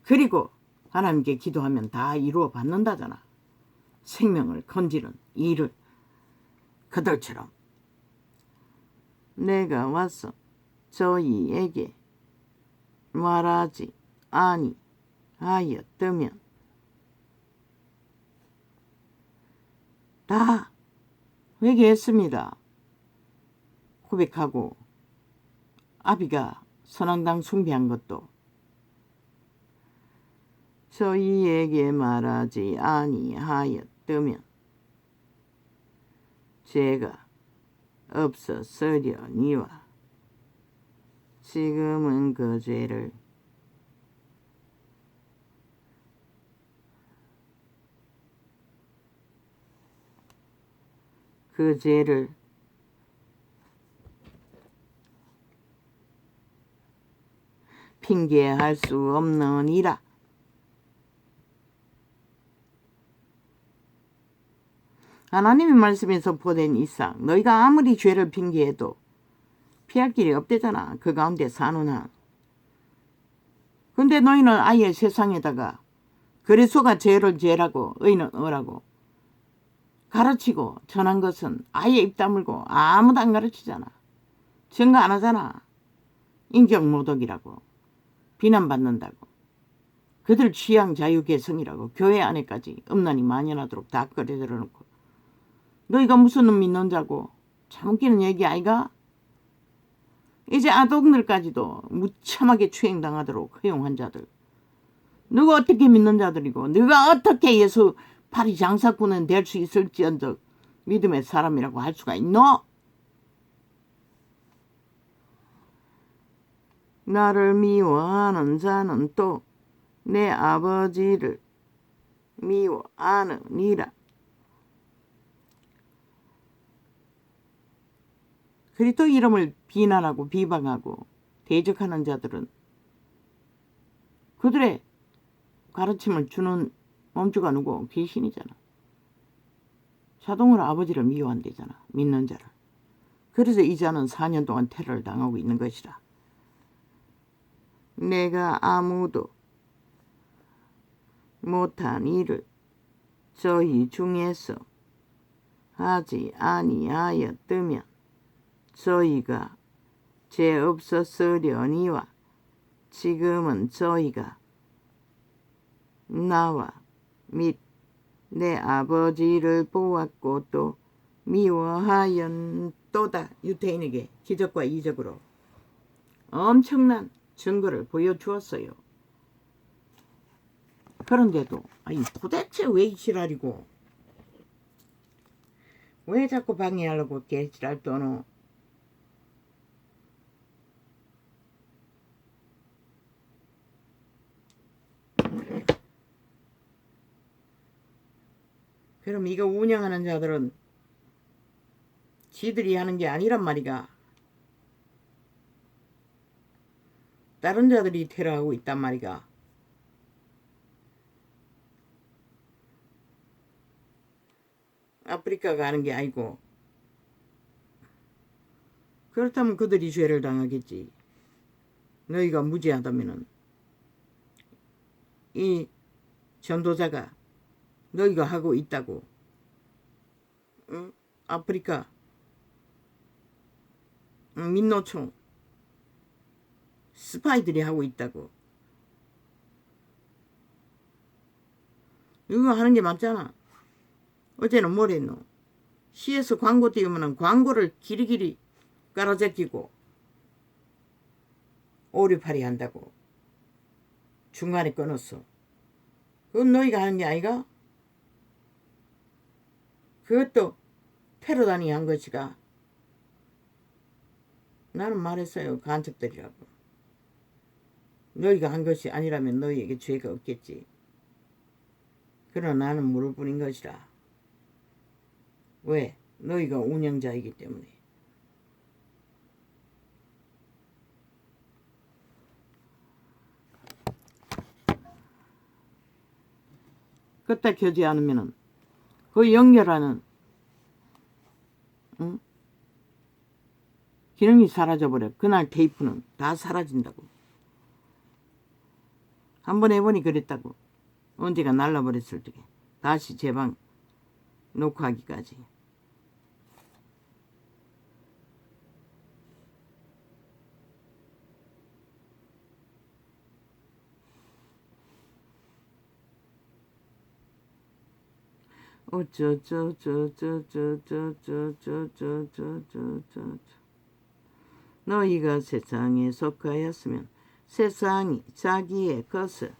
그리고 하나님께 기도하면 다 이루어 받는다잖아. 생명을 건지는 일을. 그들처럼 내가 와서 저희에게 말하지 아니하였다면 다 회개했습니다. 고백하고 아비가 선왕당 숭배한 것도 저희에게 말하지 아니하였다면 죄가 없었으려니와 지금은 그 죄를 핑계할 수 없느니라. 하나님의 말씀에서 보낸 이상 너희가 아무리 죄를 핑계해도 피할 길이 없대잖아. 그 가운데 사는 한. 근데 너희는 아예 세상에다가 그리스도가 죄를 죄라고 의는 의라고 가르치고 전한 것은 아예 입 다물고 아무도 안 가르치잖아. 증거 안 하잖아. 인격모독이라고 비난받는다고. 그들 취향 자유개성이라고 교회 안에까지 음란이 만연하도록 다 꺼내들어놓고 너희가 무슨 놈 믿는 자고 참 웃기는 얘기 아이가? 이제 아동들까지도 무참하게 추행당하도록 허용한 자들. 누가 어떻게 믿는 자들이고 누가 어떻게 예수 파리 장사꾼은 될 수 있을지언정 믿음의 사람이라고 할 수가 있노? 나를 미워하는 자는 또 내 아버지를 미워하느니라. 그리스도 이름을 비난하고 비방하고 대적하는 자들은 그들의 가르침을 주는 몸주가 누구? 귀신이잖아. 자동으로 아버지를 미워한대잖아. 믿는 자를. 그래서 이 자는 4년 동안 테러를 당하고 있는 것이라. 내가 아무도 못한 일을 저희 중에서 하지 아니하였다면 저희가 죄 없었으려니와 지금은 저희가 나와 및 내 아버지를 보았고 또 미워하였도다. 유태인에게 기적과 이적으로 엄청난 증거를 보여주었어요. 그런데도 아니 도대체 왜 이 지랄이고 왜 자꾸 방해하려고 개지랄 떠노. 그럼 이거 운영하는 자들은 지들이 하는 게 아니란 말이가. 다른 자들이 테러하고 있단 말이가. 아프리카가 하는 게 아니고. 그렇다면 그들이 죄를 당하겠지. 너희가 무지하다면은 이 전도자가 너희가 하고 있다고. 응? 아프리카 민노총 스파이들이 하고 있다고. 이거 하는 게 맞잖아. 어제는 뭘 했노? 시에서 광고 띄우면 광고를 길이길이 깔아제끼고 오류팔이 한다고. 중간에 끊었어. 그건 너희가 하는 게 아이가? 그것도 테러단이 한 것이가. 나는 말했어요. 간첩들이라고. 너희가 한 것이 아니라면 너희에게 죄가 없겠지. 그러나 나는 물을 뿌린 것이라. 왜? 너희가 운영자이기 때문에. 그때 켜지 않으면은 그 연결하는 기능이 사라져버려. 그날 테이프는 다 사라진다고. 한번 해보니 그랬다고. 언제가 날라버렸을 적에 다시 제방 놓고 하기까지. 너희가 세상에 속하였으면 세상이 자기의 것을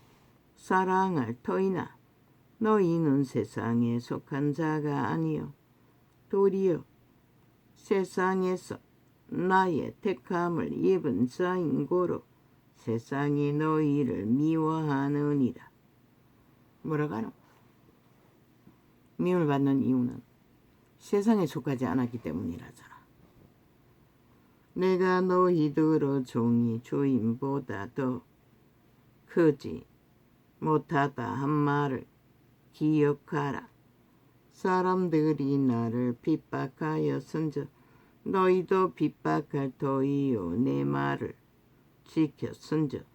사랑할 터이나 너희는 세상에 속한 자가 아니요 도리어 세상에서 나의 택함을 입은 자인 고로 세상이 너희를 미워하느니라. 뭐라고 하노? 미움을 받는 이유는 세상에 속하지 않았기 때문이라잖아. 내가 너희들의 종이 주인보다 더 크지 못하다 한 말을 기억하라. 사람들이 나를 핍박하였은즉 너희도 핍박할 터이요 내 말을 지켰은즉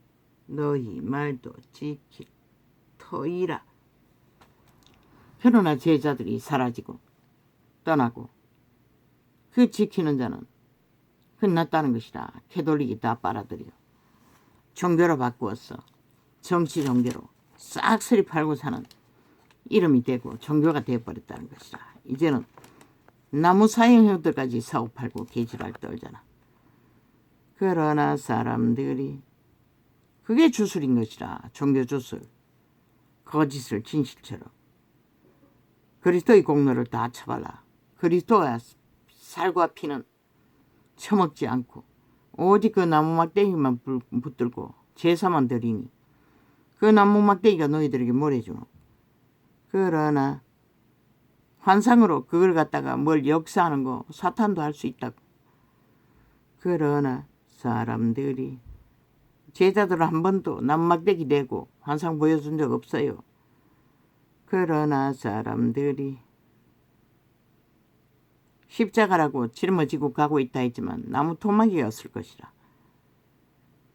너희 말도 지킬 터이라. 그러나 제자들이 사라지고 떠나고 그 지키는 자는 끝났다는 것이라. 캐톨릭이 다 빨아들여 종교로 바꾸었어. 정치 종교로 싹쓸이 팔고 사는 이름이 되고 종교가 되어버렸다는 것이라. 이제는 나무 사형형들까지 사고 팔고 개지랄 떨잖아. 그러나 사람들이 그게 주술인 것이라. 종교 주술. 거짓을 진실처럼. 그리스도의 공로를 다 쳐발라. 그리스도의 살과 피는 처먹지 않고 오직 그 나무 막대기만 붙들고 제사만 드리니 그 나무 막대기가 너희들에게 뭘 해주노? 그러나 환상으로 그걸 갖다가 뭘 역사하는 거 사탄도 할 수 있다고. 그러나 사람들이 제자들은 한 번도 나무 막대기 대고 환상 보여준 적 없어요. 그러나 사람들이 십자가라고 짊어지고 가고 있다 했지만 나무 토막이었을 것이라.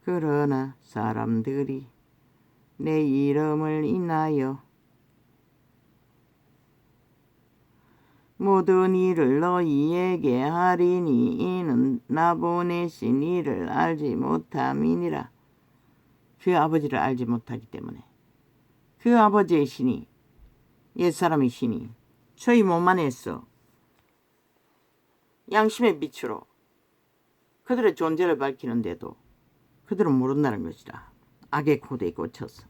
그러나 사람들이 내 이름을 인하여 모든 일을 너희에게 하리니 이는 나 보내신 이를 알지 못함이니라. 그 아버지를 알지 못하기 때문에 그 아버지의 신이 옛사람의 신이 저희 몸 안에서 양심의 빛으로 그들의 존재를 밝히는데도 그들은 모른다는 것이라. 악의 코드에 꽂혀서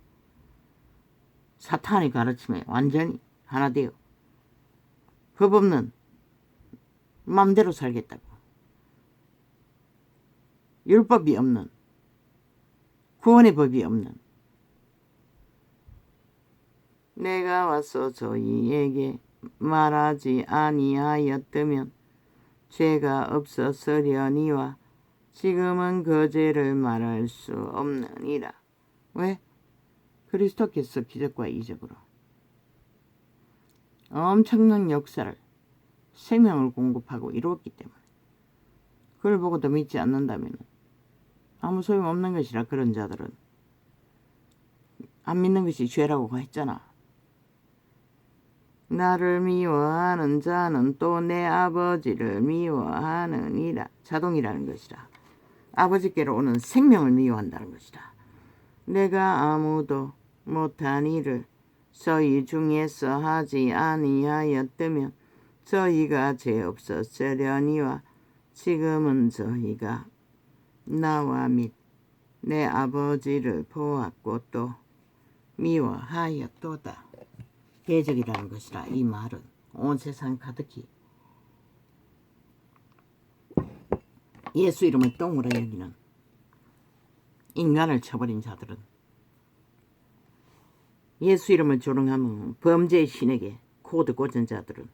사탄의 가르침에 완전히 하나 되어 법 없는 맘대로 살겠다고. 율법이 없는 구원의 법이 없는 내가 와서 저희에게 말하지 아니하였다면 죄가 없었으려니와 지금은 그 죄를 말할 수 없느니라. 왜? 그리스도께서 기적과 이적으로 엄청난 역사를 생명을 공급하고 이루었기 때문에 그걸 보고도 믿지 않는다면 아무 소용없는 것이라. 그런 자들은 안 믿는 것이 죄라고 했잖아. 나를 미워하는 자는 또 내 아버지를 미워하느니라. 자동이라는 것이라. 아버지께로 오는 생명을 미워한다는 것이라. 내가 아무도 못한 일을 저희 중에서 하지 아니하였다면 저희가 죄 없었으려니와 지금은 저희가 나와 및 내 아버지를 보았고 또 미워하였도다. 대적이라는 것이라. 이 말은 온 세상 가득히 예수 이름을 똥으로 여기는 인간을 쳐버린 자들은, 예수 이름을 조롱하면 범죄의 신에게 코드 꽂은 자들은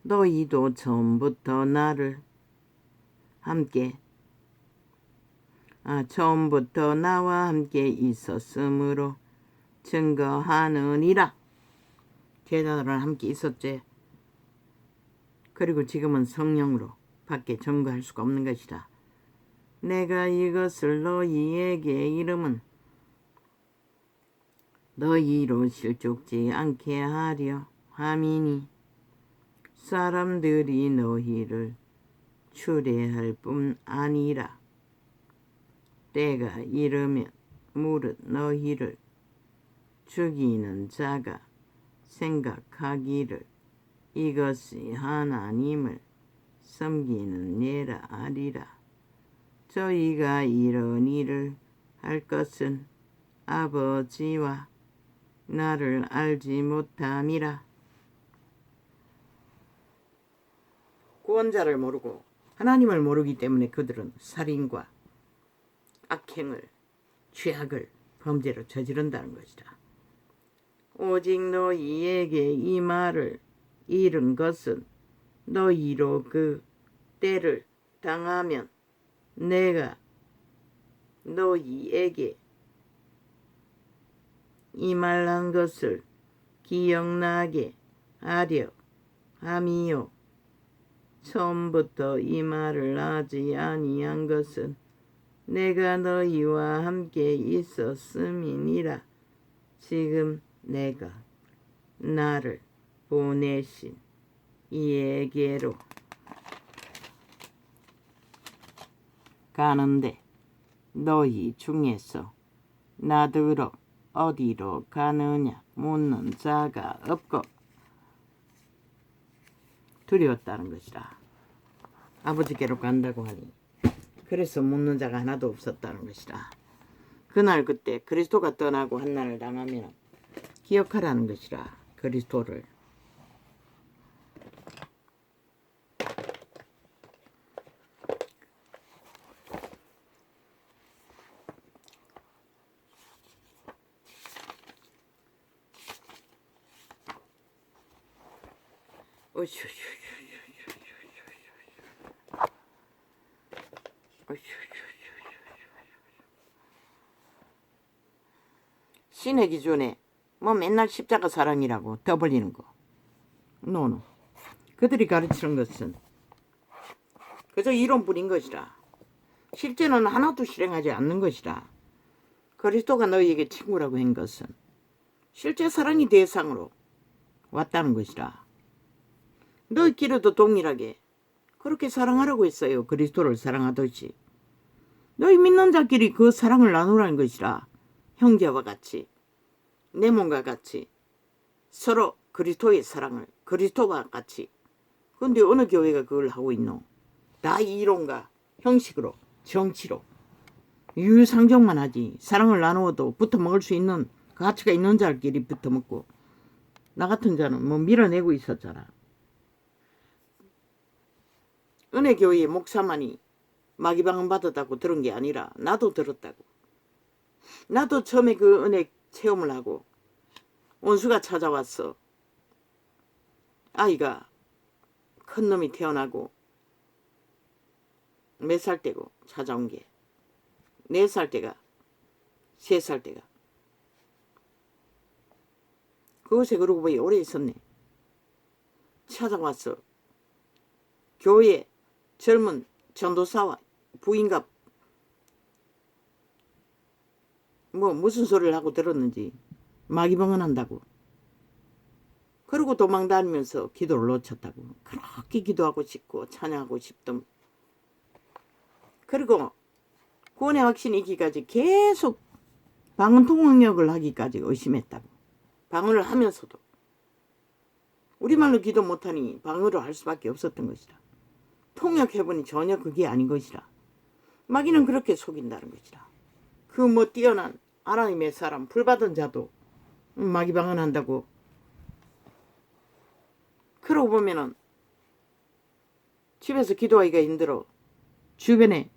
너희도 처음부터 나를 함께 처음부터 나와 함께 있었으므로 증거하느니라. 제자들은 함께 있었지. 그리고 지금은 성령으로 밖에 증거할 수가 없는 것이라. 내가 이것을 너희에게 이름은 너희로 실족지 않게 하려 함이니 사람들이 너희를 추례할 뿐 아니라 때가 이르면 무릇 너희를 죽이는 자가 생각하기를 이것이 하나님을 섬기는 예라 하리라. 저희가 이런 일을 할 것은 아버지와 나를 알지 못함이라. 구원자를 모르고 하나님을 모르기 때문에 그들은 살인과 악행을, 죄악을, 범죄를 저지른다는 것이다. 오직 너희에게 이 말을 이른 것은 너희로 그 때를 당하면 내가 너희에게 이 말한 것을 기억나게 하려 함이요. 처음부터 이 말을 하지 아니한 것은 내가 너희와 함께 있었음이니라. 지금 내가 나를 보내신 이에게로 가는데 너희 중에서 나더러 어디로 가느냐 묻는 자가 없고 두려웠다는 것이라. 아버지께로 간다고 하니 그래서 묻는 자가 하나도 없었다는 것이라. 그날 그때 그리스도가 떠나고 한난을 당하면 기억하라는 것이라. 그리스도를 신의 기준에 뭐 맨날 십자가 사랑이라고 떠벌리는 거. 노노. 그들이 가르치는 것은 그저 이론뿐인 것이라. 실제는 하나도 실행하지 않는 것이라. 그리스도가 너희에게 친구라고 한 것은 실제 사랑이 대상으로 왔다는 것이라. 너희끼리도 동일하게 그렇게 사랑하라고 했어요. 그리스도를 사랑하듯이. 너희 믿는 자끼리 그 사랑을 나누라는 것이라. 형제와 같이 내 몸과 같이 서로 그리스도의 사랑을 그리스도와 같이. 그런데 어느 교회가 그걸 하고 있노? 다 이론과 형식으로 정치로 유유상종만 하지. 사랑을 나누어도 붙어먹을 수 있는 가치가 있는 자들끼리 붙어먹고 나 같은 자는 뭐 밀어내고 있었잖아. 은혜교회의 목사만이 마귀방언 받았다고 들은 게 아니라 나도 들었다고. 나도 처음에 그 은혜 체험을 하고 원수가 찾아왔어. 아이가 큰 놈이 태어나고 몇 살 때고 찾아온 게 4살 때가 3살 때가 그것에 그러고 보니 오래 있었네. 찾아왔어. 교회 젊은 전도사와 부인과 뭐 무슨 소리를 하고 들었는지 마귀방언 한다고. 그러고 도망다니면서 기도를 놓쳤다고. 그렇게 기도하고 싶고 찬양하고 싶던. 그리고 구원의 확신이 있기까지 계속 방언 통역을 하기까지 의심했다고. 방언을 하면서도 우리말로 기도 못하니 방언으로 할 수밖에 없었던 것이라. 통역해보니 전혀 그게 아닌 것이라. 마귀는 그렇게 속인다는 것이라. 그 뭐 뛰어난 하나님의 사람 불받은 자도 마귀 방언한다고. 그러고 보면은 집에서 기도하기가 힘들어. 주변에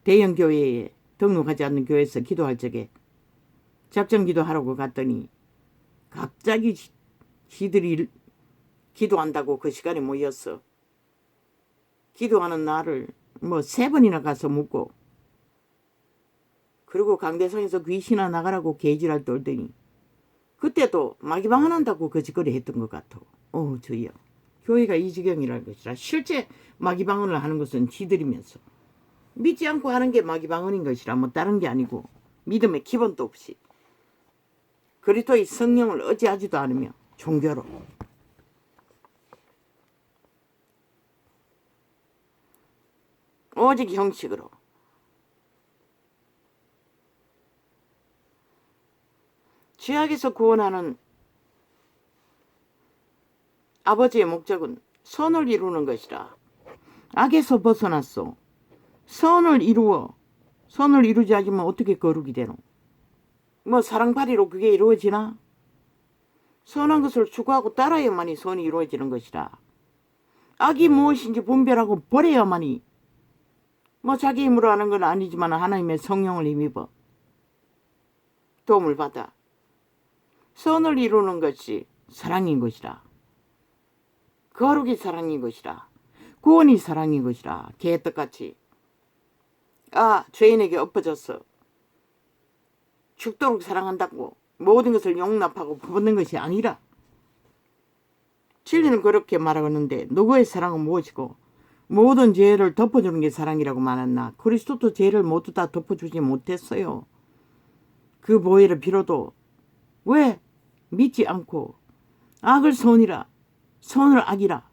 대형 교회에 등록하지 않는 교회에서 기도할 적에 작정 기도하라고 갔더니 갑자기 지들이 기도한다고 그 시간에 모였어. 기도하는 날을 뭐 3번이나 가서 묻고 그리고 강대상에서 귀신아 나가라고 개지랄 떨더니 그때도 마귀방언한다고 거짓거리 했던 것 같아. 주여. 교회가 이 지경이라는 것이라. 실제 마귀방언을 하는 것은 지들이면서 믿지 않고 하는 게 마귀방언인 것이라. 뭐 다른 게 아니고 믿음의 기본도 없이 그리스도의 성령을 의지하지도 않으며 종교로 오직 형식으로 죄악에서 구원하는 아버지의 목적은 선을 이루는 것이라. 악에서 벗어났어. 선을 이루어. 선을 이루지 않으면 어떻게 거룩이 되노? 뭐 사랑팔이로 그게 이루어지나? 선한 것을 추구하고 따라야만이 선이 이루어지는 것이라. 악이 무엇인지 분별하고 버려야만이, 뭐 자기 힘으로 하는 건 아니지만 하나님의 성령을 힘입어 도움을 받아 선을 이루는 것이 사랑인 것이라. 거룩이 사랑인 것이라. 구원이 사랑인 것이라. 개떡같이 죄인에게 엎어져서 죽도록 사랑한다고 모든 것을 용납하고 퍼붓는 것이 아니라, 진리는 그렇게 말하는데 누구의 사랑은 무엇이고 모든 죄를 덮어주는 게 사랑이라고 말했나? 그리스도도 죄를 모두 다 덮어주지 못했어요. 그 보혈을 빌어도 왜 믿지 않고 악을 선이라 선을 악이라.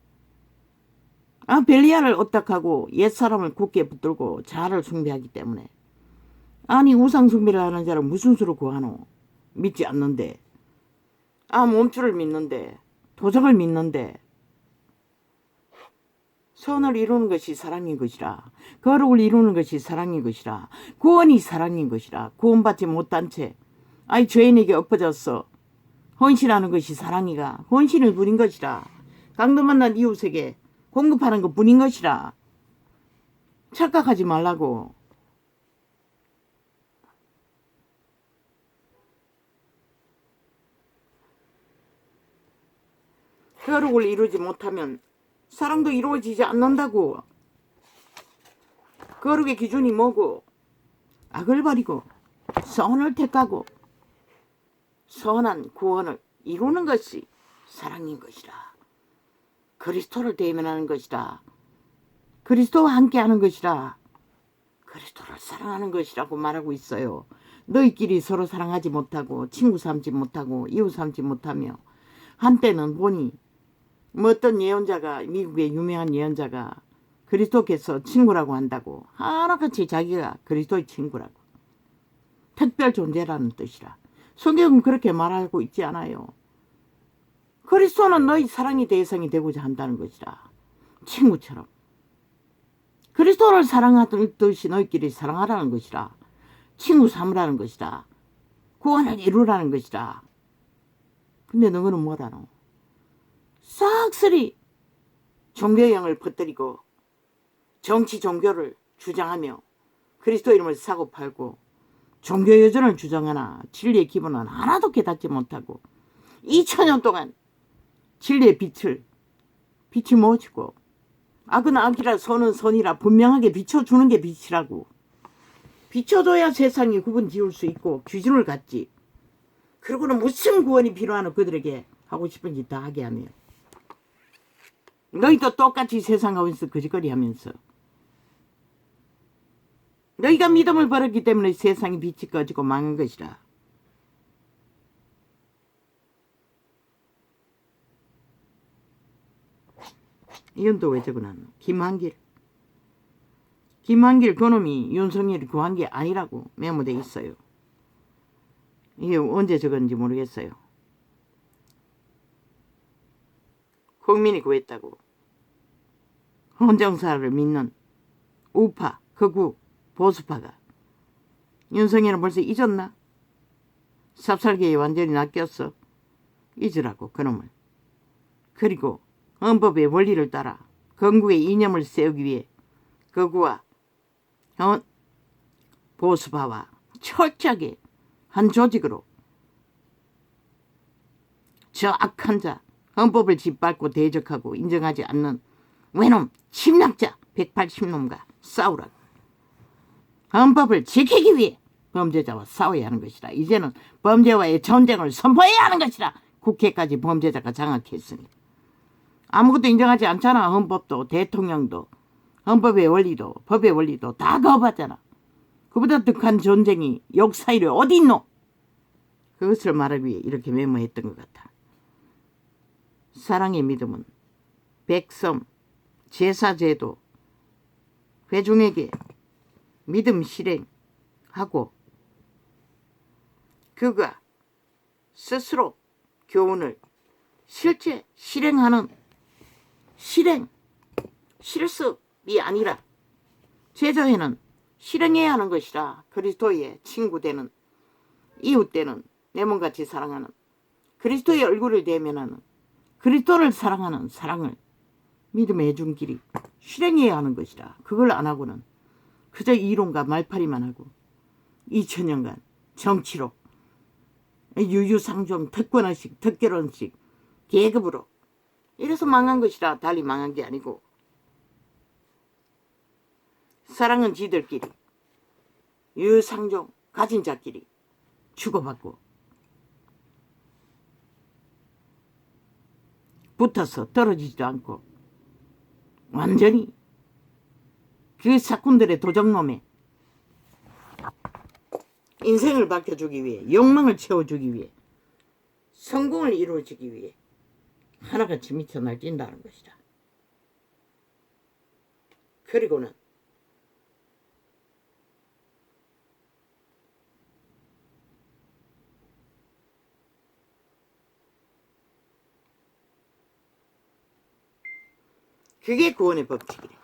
벨리알을 어떡하고 옛사람을 굳게 붙들고 자아를 숭배하기 때문에. 아니 우상 숭배를 하는 자를 무슨 수로 구하노? 믿지 않는데. 몸줄을 믿는데. 도적을 믿는데. 선을 이루는 것이 사랑인 것이라. 거룩을 이루는 것이 사랑인 것이라. 구원이 사랑인 것이라. 구원받지 못한 채 죄인에게 엎어졌어 헌신하는 것이 사랑이가 헌신을 부린 것이라. 강도 만난 이웃에게 공급하는 것 뿐인 것이라. 착각하지 말라고. 거룩을 이루지 못하면 사랑도 이루어지지 않는다고. 거룩의 기준이 뭐고? 악을 버리고 선을 택하고 선한 구원을 이루는 것이 사랑인 것이라. 그리스도를 대면하는 것이라. 그리스도와 함께하는 것이라. 그리스도를 사랑하는 것이라고 말하고 있어요. 너희끼리 서로 사랑하지 못하고 친구 삼지 못하고 이웃 삼지 못하며. 한때는 보니 어떤 예언자가, 미국의 유명한 예언자가 그리스도께서 친구라고 한다고 하나같이 자기가 그리스도의 친구라고, 특별 존재라는 뜻이라. 성경은 그렇게 말하고 있지 않아요. 그리스도는 너희 사랑의 대상이 되고자 한다는 것이라. 친구처럼 그리스도를 사랑하듯이 너희끼리 사랑하라는 것이라. 친구 삼으라는 것이라. 구원을 이루라는 것이라. 근데 너희는 뭐라노? 싹쓸이 종교형을 퍼뜨리고 정치 종교를 주장하며 그리스도 이름을 사고 팔고 종교 여전을 주장하나 진리의 기본은 하나도 깨닫지 못하고 2000년 동안 진리의 빛이 무엇이고 악은 악이라 선은 선이라 분명하게 비춰주는 게 빛이라고. 비춰줘야 세상이 구분 지을 수 있고 기준을 갖지. 그러고는 무슨 구원이 필요하노? 그들에게 하고 싶은 짓 다 하게 하며. 너희도 똑같이 세상 가운데서 거짓거리 하면서. 너희가 믿음을 버렸기 때문에 세상이 빛이 꺼지고 망한 것이라. 이건 또 왜 적어놨노? 김한길 그놈이 윤석열이 구한 게 아니라고 메모돼 있어요. 이게 언제 적었는지 모르겠어요. 국민이 구했다고. 헌정사를 믿는 우파, 극우, 보수파가. 윤석열은 벌써 잊었나? 삽살개에 완전히 낚였어. 잊으라고 그놈을. 그리고 헌법의 원리를 따라 건국의 이념을 세우기 위해 극우와 보수파와 철저하게 한 조직으로 저 악한 자, 헌법을 짓밟고 대적하고 인정하지 않는 외놈 침략자 180놈과 싸우라고. 헌법을 지키기 위해 범죄자와 싸워야 하는 것이라. 이제는 범죄와의 전쟁을 선포해야 하는 것이라. 국회까지 범죄자가 장악했으니 아무것도 인정하지 않잖아. 헌법도 대통령도 헌법의 원리도 법의 원리도 다 거부하잖아. 그보다 득한 전쟁이 역사일에 어디 있노? 그것을 말하기 위해 이렇게 메모했던 것 같아. 사랑의 믿음은 백성, 제사제도, 회중에게 믿음 실행하고 그가 스스로 교훈을 실제 실행하는 실습이 아니라 제자회는 실행해야 하는 것이라. 그리스도의 친구 되는, 이웃 되는, 내 몸같이 사랑하는, 그리스도의 얼굴을 대면하는, 그리스도를 사랑하는 사랑을 믿음의 해준 길이 실행해야 하는 것이라. 그걸 안 하고는 그저 이론과 말파리만 하고 2000년간 정치로 유유상종 특권의식 특결혼식 계급으로 이래서 망한 것이라. 달리 망한 게 아니고 사랑은 지들끼리 유유상종 가진 자끼리 주고받고 붙어서 떨어지지도 않고 완전히 그 사꾼들의 도적놈에 인생을 밝혀주기 위해, 욕망을 채워주기 위해, 성공을 이루어주기 위해 하나같이 미쳐 날뛴다는 것이다. 그리고는 그게 구원의 법칙이래.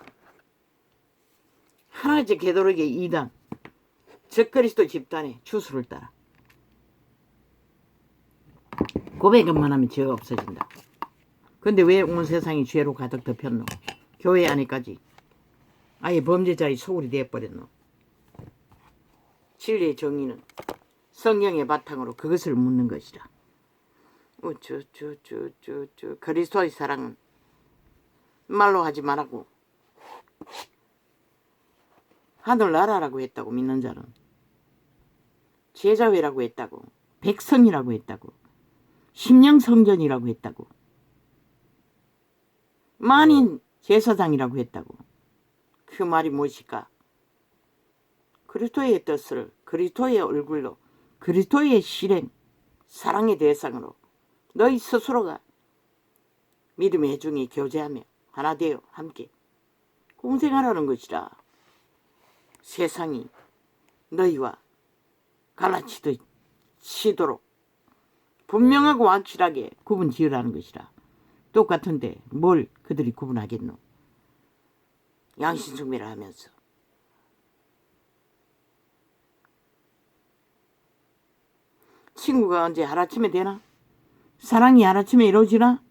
하나같이 개도록의 이단 적그리스도 집단의 추수를 따라 고백만 하면 죄가 없어진다. 근데 왜 온 세상이 죄로 가득 덮였노? 교회 안에까지 아예 범죄자의 소굴이 되어버렸노? 진리의 정의는 성경의 바탕으로 그것을 묻는 것이라. 그리스도의 사랑은 말로 하지 말라고, 하늘나라라고 했다고 믿는 자는, 제자회라고 했다고, 백성이라고 했다고, 심령성전이라고 했다고, 만인 제사장이라고 했다고. 그 말이 무엇일까? 그리스도의 뜻을 그리스도의 얼굴로, 그리스도의 실행, 사랑의 대상으로 너희 스스로가 믿음의 해중이 교제하며 하나 되어 함께 공생하라는 것이라. 세상이 너희와 갈라치도록 분명하고 확실하게 구분 지으라는 것이라. 똑같은데 뭘 그들이 구분하겠노? 양심숭배를 하면서. 친구가 언제 하루아침에 되나? 사랑이 하루아침에 이루어지나?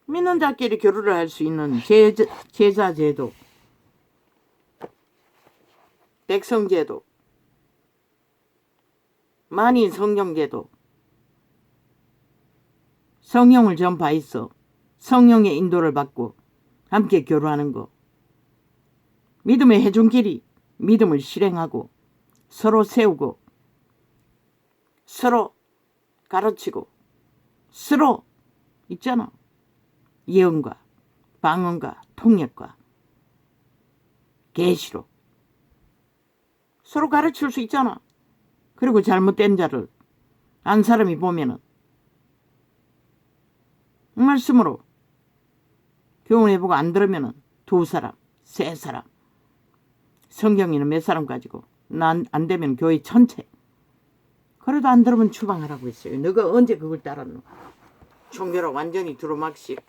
믿는 자끼리 교류를 할 수 있는 제자제도, 백성제도, 만인 성령제도, 성령을 전파했어. 성령의 인도를 받고 함께 교류하는 거. 믿음의 해준길이 믿음을 실행하고 서로 세우고 서로 가르치고 서로 있잖아. 예언과 방언과 통역과 계시로 서로 가르칠 수 있잖아. 그리고 잘못된 자를 안 사람이 보면은 말씀으로 교훈해보고 안 들으면은 2사람, 3사람, 성경에는 몇 사람 가지고 안 되면 교회 전체. 그래도 안 들으면 추방하라고 했어요. 너가 언제 그걸 따랐노? 종교로 완전히 두루막식,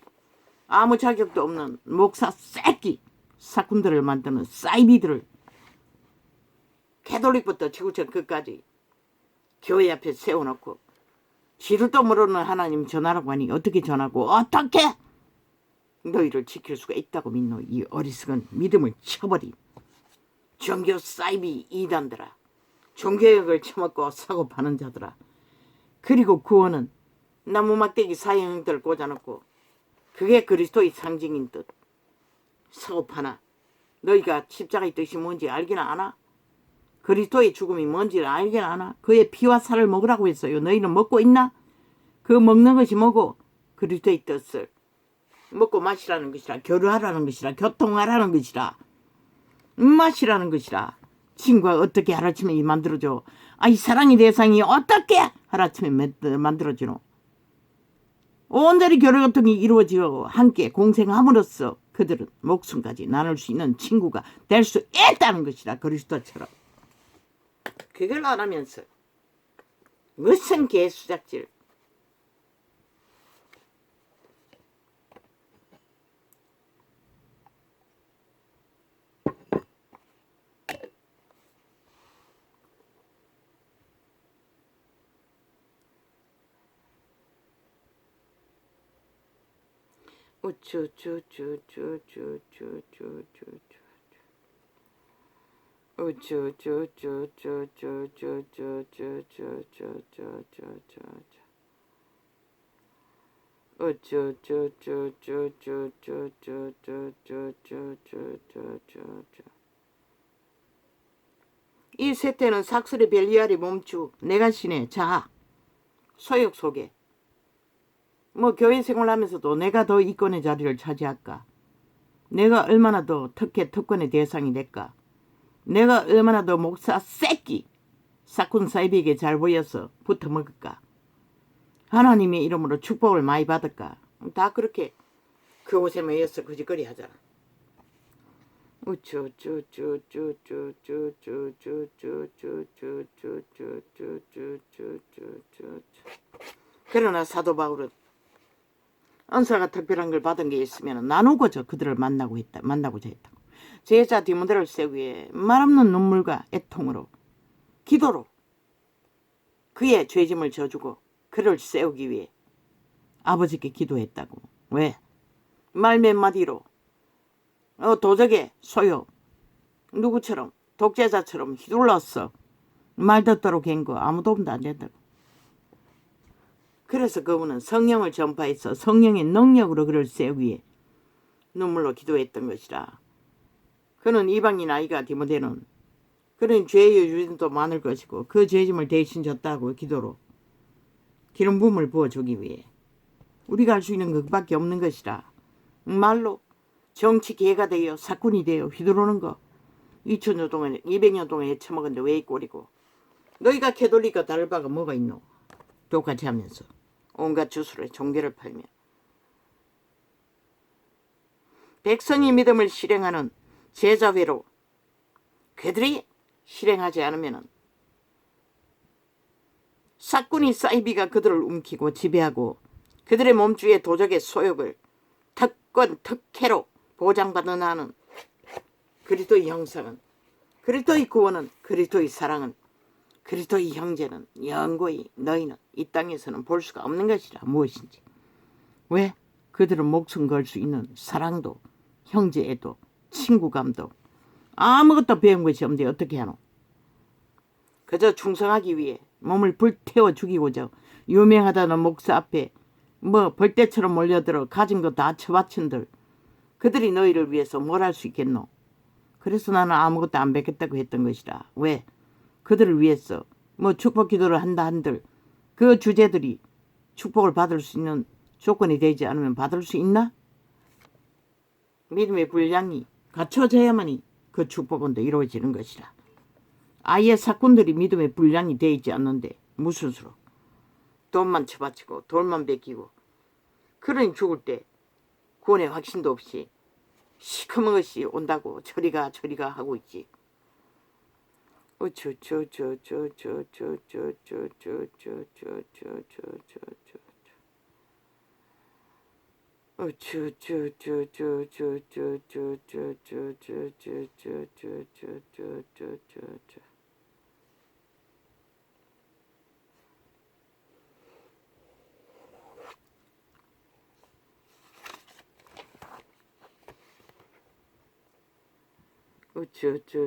아무 자격도 없는 목사 새끼 사꾼들을 만드는 사이비들을 캐톨릭부터 지구촌 끝까지 교회 앞에 세워놓고 지들도 모르는 하나님 전하라고 하니 어떻게 전하고 어떻게 너희를 지킬 수가 있다고 믿노? 이 어리석은 믿음을 쳐버린 종교 사이비 이단들아, 종교역을 처먹고 사고 파는 자들아. 그리고 구원은 나무 막대기 사형들 꽂아놓고 그게 그리스도의 상징인 듯 사고 파나. 너희가 십자가의 뜻이 뭔지 알기나 아나? 그리스도의 죽음이 뭔지를 알기나 아나? 그의 피와 살을 먹으라고 했어요. 너희는 먹고 있나? 그 그 먹는 것이 뭐고? 그리스도의 뜻을 먹고 마시라는 것이라, 교류하라는 것이라, 교통하라는 것이라, 마시라는 것이라. 친구가 어떻게 하루아침에 이 만들어줘? 이 사랑의 대상이 어떻게 하루아침에 만들어주노? 온전히 교류교통이 이루어지고 함께 공생함으로써 그들은 목숨까지 나눌 수 있는 친구가 될 수 있다는 것이라. 그리스도처럼. 그걸 안 하면서 무슨 개수작질. 이 세태는 삭슬의 벨리알이 멈추 내가 신의 자아 소욕 속에 뭐 교회 생활하면서도 내가 더 이권의 자리를 차지할까? 내가 얼마나 더 특권의 대상이 될까? 내가 얼마나 더 목사 새끼 사꾼 사이비에게 잘 보여서 붙어먹을까? 하나님의 이름으로 축복을 많이 받을까? 다 그렇게 그 옷에 매여서 거짓거리 하잖아. 그러나 사도 바울은 은사가 특별한 걸 받은 게 있으면 나누고자 그들을 만나고자 했다고. 제자 디모데를 세우기 위해 말없는 눈물과 애통으로 기도로 그의 죄짐을 져주고 그를 세우기 위해 아버지께 기도했다고. 왜? 말 몇 마디로 도적의 소요 누구처럼 독재자처럼 휘둘렀어. 말 듣도록 한 거 아무 도움도 안 된다고. 그래서 그분은 성령을 전파해서 성령의 능력으로 그를 세우기 위해 눈물로 기도했던 것이라. 그는 이방인 아이가 디모데는 그는 죄의 유진도 많을 것이고 그 죄짐을 대신 졌다고 기도로 기름 부음을 부어주기 위해 우리가 할 수 있는 것밖에 없는 것이라. 말로 정치 개가 되어 사꾼이 되어 휘두르는 거 2000년 동안 200년 동안 헤쳐먹었는데 왜 이 꼴이고 너희가 캐톨릭과 다를 바가 뭐가 있노? 똑같이 하면서 온갖 주술의 종교를 팔며 백성이 믿음을 실행하는 제자회로 그들이 실행하지 않으면 사꾼이 사이비가 그들을 움키고 지배하고 그들의 몸주의 도적의 소욕을 특권 특혜로 보장받는 한은 그리스도의 형상은 그리스도의 구원은 그리스도의 사랑은 그리스도의 형제는 영구히 너희는 이 땅에서는 볼 수가 없는 것이라. 무엇인지. 왜? 그들은 목숨 걸 수 있는 사랑도 형제애도 친구감도 아무것도 배운 것이 없는데 어떻게 하노? 그저 충성하기 위해 몸을 불태워 죽이고자 유명하다는 목사 앞에 뭐 벌떼처럼 몰려들어 가진 거 다 처바친들 그들이 너희를 위해서 뭘 할 수 있겠노? 그래서 나는 아무것도 안 뵙겠다고 했던 것이라. 왜? 그들을 위해서 뭐 축복 기도를 한다 한들 그 주제들이 축복을 받을 수 있는 조건이 되지 않으면 받을 수 있나? 믿음의 분량이 갖춰져야만이 그 축복은 더 이루어지는 것이라. 아예 사건들이 믿음의 분량이 되어 있지 않는데 무슨 수로 돈만 쳐바치고 돌만 베끼고 그러니 죽을 때 구원의 확신도 없이 시커먼 것이 온다고 저리가 하고 있지.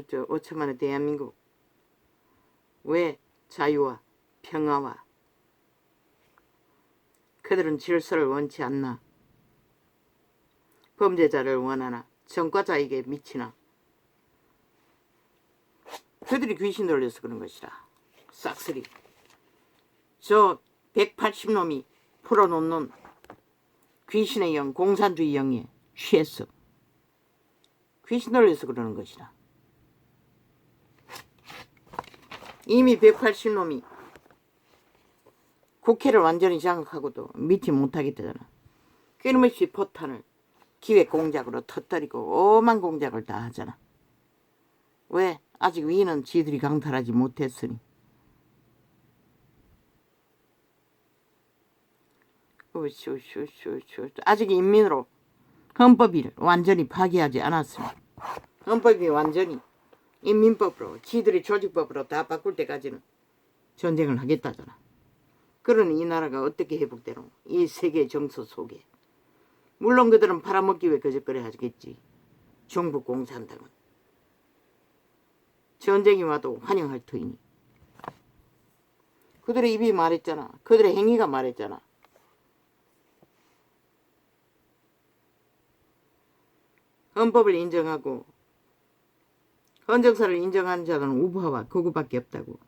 저 5천만의 대한민국 왜 자유와 평화와 그들은 질서를 원치 않나? 범죄자를 원하나? 전과자에게 미치나? 그들이 귀신 들려서 그런 것이라. 싹쓸이 저 180놈이 풀어놓는 귀신의 영, 공산주의 영에 취했어. 귀신 놀려서 그러는 것이다. 이미 180놈이 국회를 완전히 장악하고도 미팅 못하겠다잖아. 끊임없이 포탄을 기획 공작으로 터뜨리고 오만 공작을 다 하잖아. 왜? 아직 위는 지들이 강탈하지 못했으니. 아직 인민으로 헌법을 완전히 파기하지 않았으니. 헌법이 완전히 인민법으로 지들이 조직법으로 다 바꿀 때까지는 전쟁을 하겠다잖아. 그러니 이 나라가 어떻게 회복되노? 이 세계 정서 속에. 물론 그들은 팔아먹기 위해 거짓거리 하겠지. 중국 공산당은. 전쟁이 와도 환영할 터이니. 그들의 입이 말했잖아. 그들의 행위가 말했잖아. 헌법을 인정하고 헌정사를 인정하는 자는 우파와 극우밖에 없다고.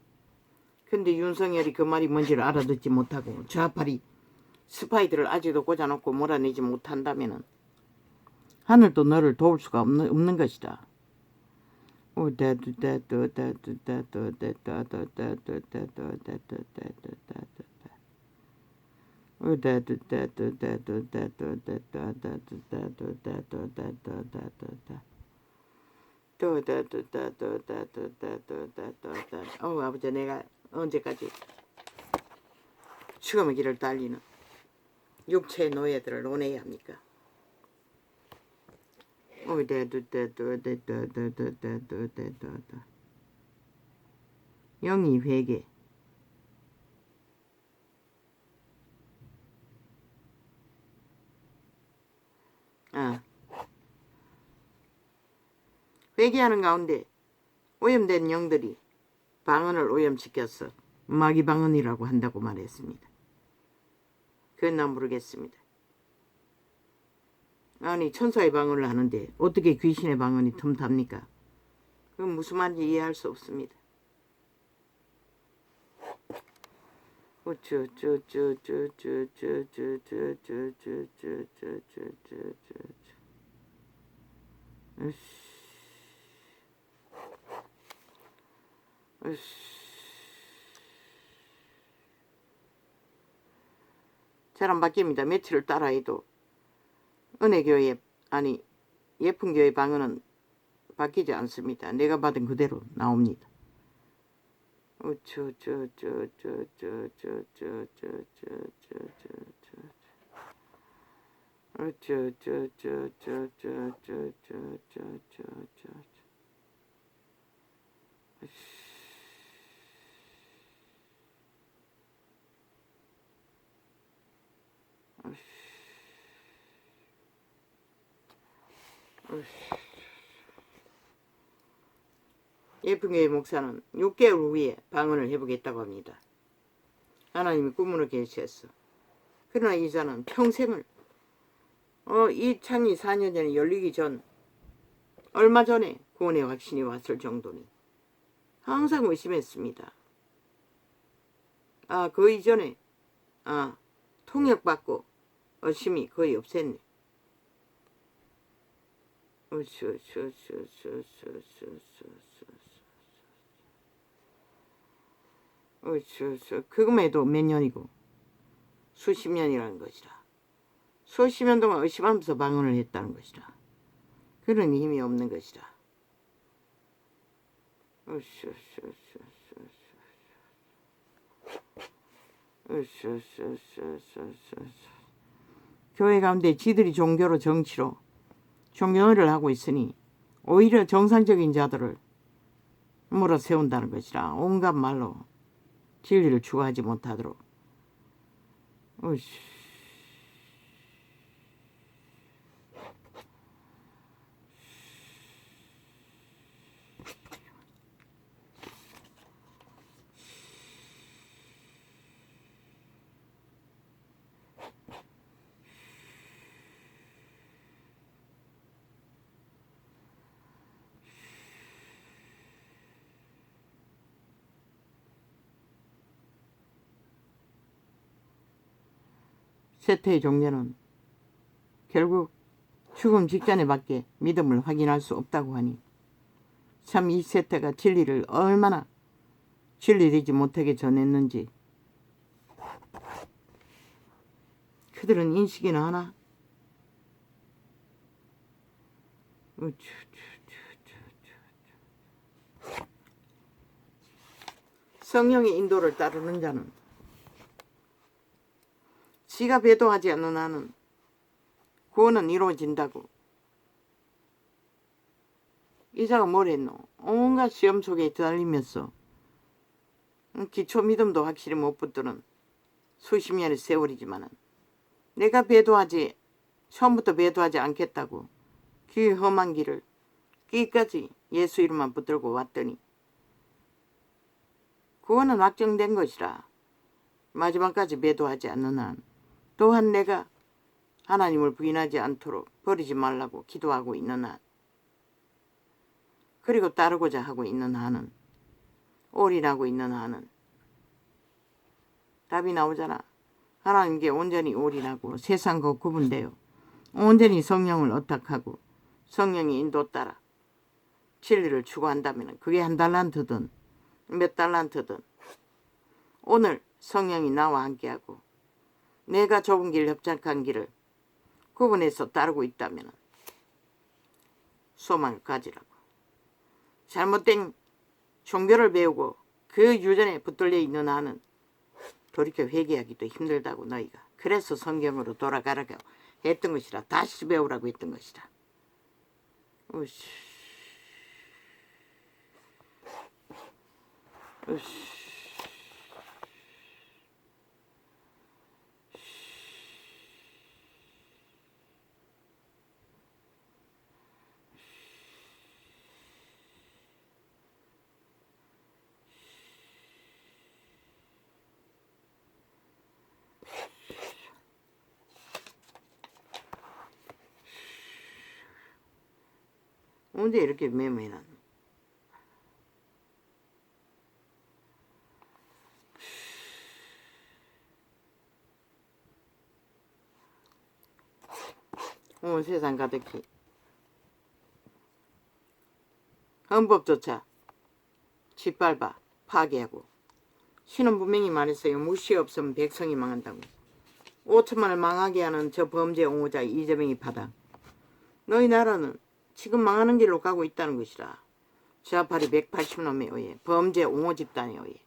근데 윤석열이 그 말이 뭔지를 알아듣지 못하고 좌파리 스파이들을 아직도 꽂아놓고 몰아내지 못한다면 하늘도 너를 도울 수가 없는 것이다. 아버지, 내가 언제까지 죽음의 길을 달리는 육체의 노예들을 논해야 합니까? 영이 회개. 회개하는 가운데 오염된 영들이 방언을 오염시켰어. 마귀 방언이라고 한다고 말했습니다. 그건 난 모르겠습니다. 아니 천사의 방언을 하는데 어떻게 귀신의 방언이 틈탑니까? 그건 무슨 말인지 이해할 수 없습니다. 잘 안 바뀝니다. 며칠을 따라해도 은혜교회 아니 예쁜교회 방언은 바뀌지 않습니다. 내가 받은 그대로 나옵니다. 예쁜교회 목사는 6개월 후에 방언을 해보겠다고 합니다. 하나님이 꿈으로 계시했어. 그러나 이자는 평생을 이 창이 4년 전에 열리기 전 얼마 전에 구원의 확신이 왔을 정도니 항상 의심했습니다. 그 이전에 통역받고 의심이 거의 없앴네. 그금에도 몇 년이고 수십 년이라는 것이라. 수십 년 동안 의심하면서 방언을 했다는 것이라. 그런 힘이 없는 것이라. 교회 가운데 지들이 종교로 정치로 종교를 하고 있으니 오히려 정상적인 자들을 몰아세운다는 것이라. 온갖 말로 진리를 추구하지 못하도록. 세태의 종려는 결국 죽음 직전에밖에 믿음을 확인할 수 없다고 하니 참 이 세태가 진리를 얼마나 진리되지 못하게 전했는지 그들은 인식이나 하나? 성령의 인도를 따르는 자는 지가 배도하지 않는 한은 구원은 이루어진다고. 이자가 뭘 했노? 온갖 시험 속에 달리면서 기초 믿음도 확실히 못 붙드는 수십 년의 세월이지만은 내가 처음부터 배도하지 않겠다고 그 험한 길을 끝까지 예수 이름만 붙들고 왔더니 구원은 확정된 것이라. 마지막까지 배도하지 않는 한 또한 내가 하나님을 부인하지 않도록 버리지 말라고 기도하고 있는 한 그리고 따르고자 하고 있는 한은 올인하고 있는 한은 답이 나오잖아. 하나님께 온전히 올인하고 세상과 구분되어 온전히 성령을 의탁하고 성령의 인도 따라 진리를 추구한다면 그게 한 달란트든 몇 달란트든 오늘 성령이 나와 함께하고 내가 좁은 길 협착한 길을 구분해서 따르고 있다면 소망을 가지라고. 잘못된 종교를 배우고 그 유전에 붙들려 있는 한은 돌이켜 회개하기도 힘들다고 너희가. 그래서 성경으로 돌아가라고 했던 것이라. 다시 배우라고 했던 것이라. 으쌰. 으쌰. 언제 이렇게 매매나? 온 세상 가득히 헌법조차 짓밟아 파괴하고 신은 분명히 말했어요. 무시 없으면 백성이 망한다고. 5천만을 망하게 하는 저 범죄 옹호자 이재명이 파다. 너희 나라는 지금 망하는 길로 가고 있다는 것이라. 좌파리 180놈에 의해 범죄 옹호 집단에 의해.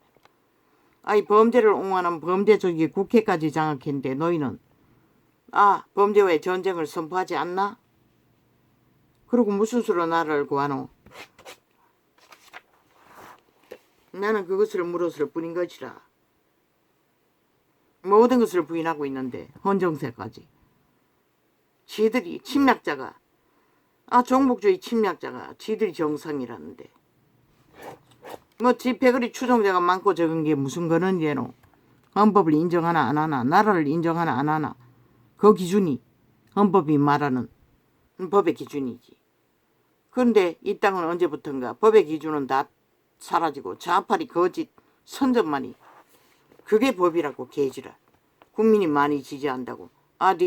아이 범죄를 옹호하는 범죄적이 국회까지 장악했는데 너희는 범죄와의 전쟁을 선포하지 않나? 그리고 무슨 수로 나라를 구하노? 나는 그것을 물었을 뿐인 것이라. 모든 것을 부인하고 있는데 헌정사까지. 지들이 침략자가 종북주의 침략자가 지들이 정상이라는데 뭐 지패거리 추종자가 많고 적은 게 무슨 근원이노? 헌법을 인정하나 안 하나, 나라를 인정하나 안 하나, 그 기준이 헌법이 말하는 법의 기준이지. 그런데 이 땅은 언제부턴가 법의 기준은 다 사라지고 좌파리 거짓 선전만이 그게 법이라고 개지라. 국민이 많이 지지한다고.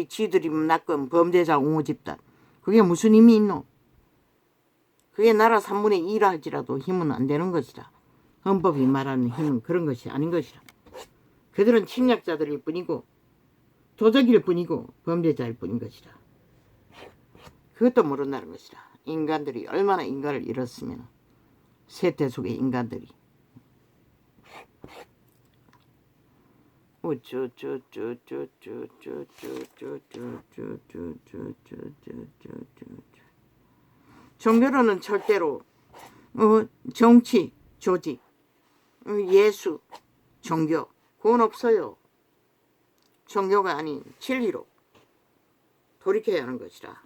지들이 낚은 범죄자 옹호 집단. 그게 무슨 힘이 있노? 그게 나라 3분의 1 할지라도 힘은 안 되는 것이라. 헌법이 말하는 힘은 그런 것이 아닌 것이라. 그들은 침략자들일 뿐이고 도적일 뿐이고 범죄자일 뿐인 것이라. 그것도 모른다는 것이라. 인간들이 얼마나 인간을 잃었으면 세태 속의 인간들이 종교로는 절대로 정치, 조직, 예수, 종교 그건 없어요. 종교가 아닌 진리로 돌이켜야 하는 것이라.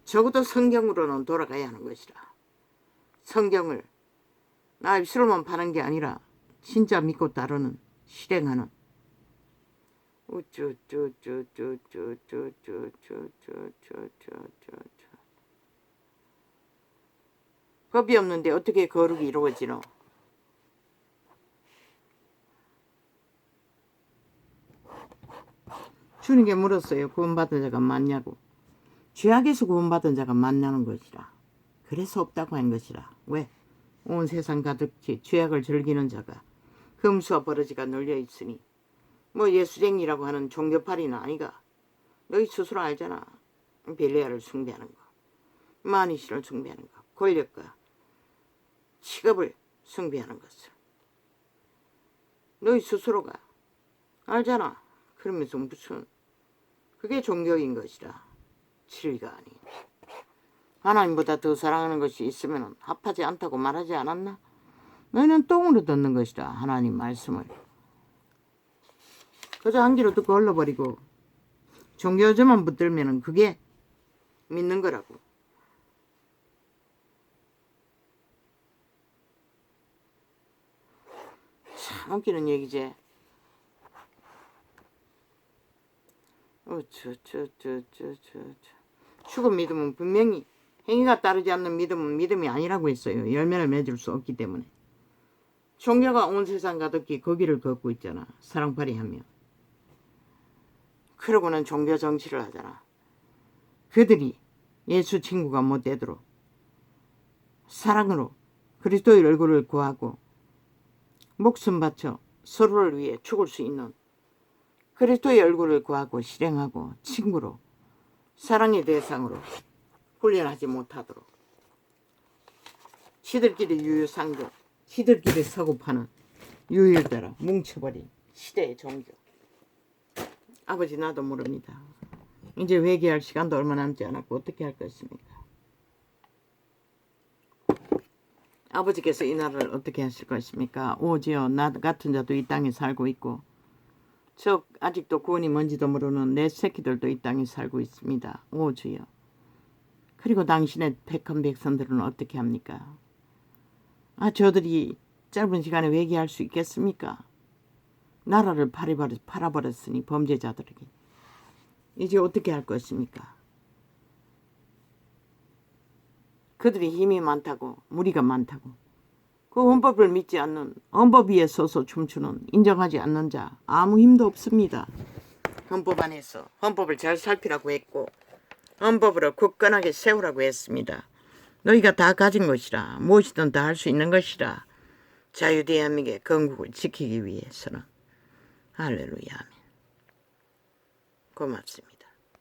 적어도 성경으로는 돌아가야 하는 것이라. 성경을 나 입술로만 파는 게 아니라 진짜 믿고 따르는 실행하는 법이 없는데 어떻게 거룩이 이루어지노? 주님께 물었어요. 구원받은 자가 많냐고. 죄악에서 구원받은 자가 많냐는 것이라. 그래서 없다고 한 것이라. 왜? 온 세상 가득히 죄악을 즐기는 자가 금수와 버러지가 널려 있으니 뭐 예수쟁이라고 하는 종교팔이는 아니가. 너희 스스로 알잖아. 벨레아를 숭배하는 거, 마니신을 숭배하는 거, 권력과 직업을 숭배하는 것을 너희 스스로가 알잖아. 그러면서 무슨 그게 종교인 것이라. 진리가 아니. 하나님보다 더 사랑하는 것이 있으면 합하지 않다고 말하지 않았나? 너희는 똥으로 듣는 것이라. 하나님 말씀을 그저 한 귀로 듣고 흘러버리고 종교저만 붙들면 그게 믿는 거라고. 참 웃기는 얘기지. 죽은 믿음은 분명히 행위가 따르지 않는 믿음은 믿음이 아니라고 했어요. 열매를 맺을 수 없기 때문에. 종교가 온 세상 가득히 거기를 걷고 있잖아. 사랑팔이 하며. 그러고는 종교 정치를 하잖아. 그들이 예수 친구가 못 되도록 사랑으로 그리스도의 얼굴을 구하고 목숨 바쳐 서로를 위해 죽을 수 있는 그리스도의 얼굴을 구하고 실행하고 친구로 사랑의 대상으로 훈련하지 못하도록 시들끼리 유유상종, 시들끼리 서고 파는 유일대로 뭉쳐버린 시대의 종교. 아버지 나도 모릅니다. 이제 회개할 시간도 얼마 남지 않았고 어떻게 할 것입니까? 아버지께서 이 나라를 어떻게 하실 것입니까? 오지요. 나 같은 자도 이 땅에 살고 있고 저 아직도 구원이 뭔지도 모르는 내 새끼들도 이 땅에 살고 있습니다. 오주여. 그리고 당신의 택한 백성들은 어떻게 합니까? 저들이 짧은 시간에 회개할 수 있겠습니까? 나라를 팔아버렸으니 범죄자들에게 이제 어떻게 할 것입니까? 그들이 힘이 많다고 무리가 많다고 그 헌법을 믿지 않는 헌법 위에 서서 춤추는 인정하지 않는 자 아무 힘도 없습니다. 헌법 안에서 헌법을 잘 살피라고 했고 헌법으로 굳건하게 세우라고 했습니다. 너희가 다 가진 것이라 무엇이든 다 할 수 있는 것이라. 자유대한민국의 건국을 지키기 위해서는 할렐루야 아멘. 고맙습니다.